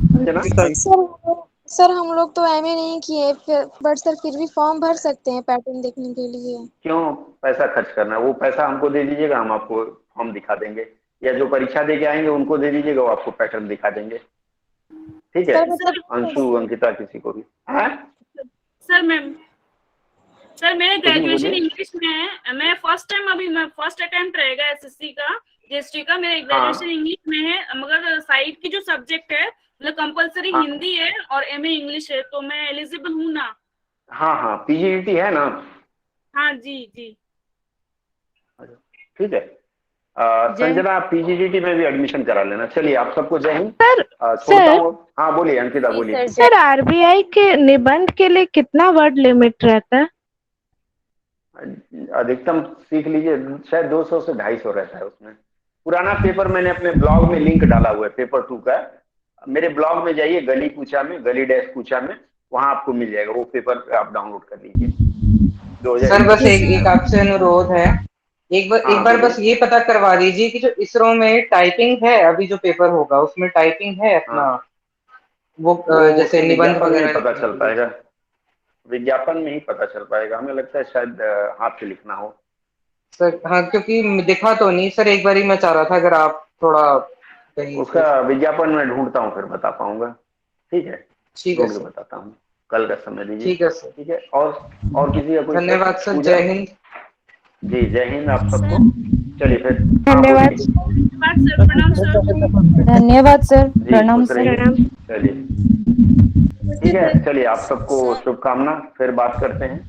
संजना सर हम लोग तो एमए नहीं किए, बट सर फिर भी फॉर्म भर सकते हैं पैटर्न देखने के लिए। क्यों पैसा खर्च करना है? वो पैसा हमको दे दीजिएगा, हम आपको फॉर्म दिखा देंगे, या जो परीक्षा दे के आएंगे उनको दे दीजिएगा, वो आपको पैटर्न दिखा देंगे, ठीक है। सर मतलब अंशु अंकिता किसी को भी। हाँ सर मैम, सर मेरे कुछ नहीं ग्रेजुएशन बोलिए। इंग्लिश में है। मैं फर्स्ट टाइम, अभी मैं फर्स्ट अटेम्प्ट रहेगा एसएससी का, जीएसटी का। मेरे ग्रेजुएशन इंग्लिश में है, मगर साइड की जो सब्जेक्ट है मतलब कंपलसरी हाँ। हिंदी है और एमए इंग्लिश है, तो मैं एलिजिबल हूँ ना? हाँ हाँ, पीजीडीटी है ना? हाँ जी जी। ठीक है। संजना पीजीडीटी में भी एडमिशन करा लेना। चलिए आप सबको जय हिंद। छोड़ता हूँ। हाँ बोलिए अंकिता, बोलिए। सर आरबीआई के निबंध के लिए कितना वर्ड लिमिट रहता है? अधिकतम सीख लीजिए, शायद 200 से 250 रहता है उसमें। पुराना पेपर मैंने अपने ब्लॉग में लिंक डाला हुआ है, पेपर 2 का। मेरे ब्लॉग में जाइए, गली पूछा में, गली डैश पूछा में, वहां आपको मिल जाएगा वो पेपर, आप डाउनलोड कर लीजिए। सर बस एक आपसे अनुरोध है, एक बार बस ये पता करवा दीजिए कि जो इसरो में टाइपिंग है, अभी जो पेपर होगा उसमें टाइपिंग है अपना, वो जैसे निबंध वगैरह पता चल पाएगा, विज्ञापन में ही पता चल पाएगा। हमें लगता है शायद हाथ से लिखना हो सर। हाँ, क्योंकि दिखा तो नहीं सर, एक बार ही मैं चाह रहा था अगर आप थोड़ा उसका विज्ञापन में ढूंढता हूँ, फिर बता पाऊंगा। ठीक है, ठीक है ढूंढ के सर। बताता हूँ, कल का समय दीजिए। ठीक है सर। ठीक है, और किसी का कोई? धन्यवाद सर, जय हिंद। जी जय हिंद आप सबको। चलिए फिर। धन्यवाद सर, प्रणाम सर। धन्यवाद सर, जी प्रणाम खुश रहिए। सर। चलिए ठीक है, चलिए आप सबको शुभकामना, फिर बात करते हैं।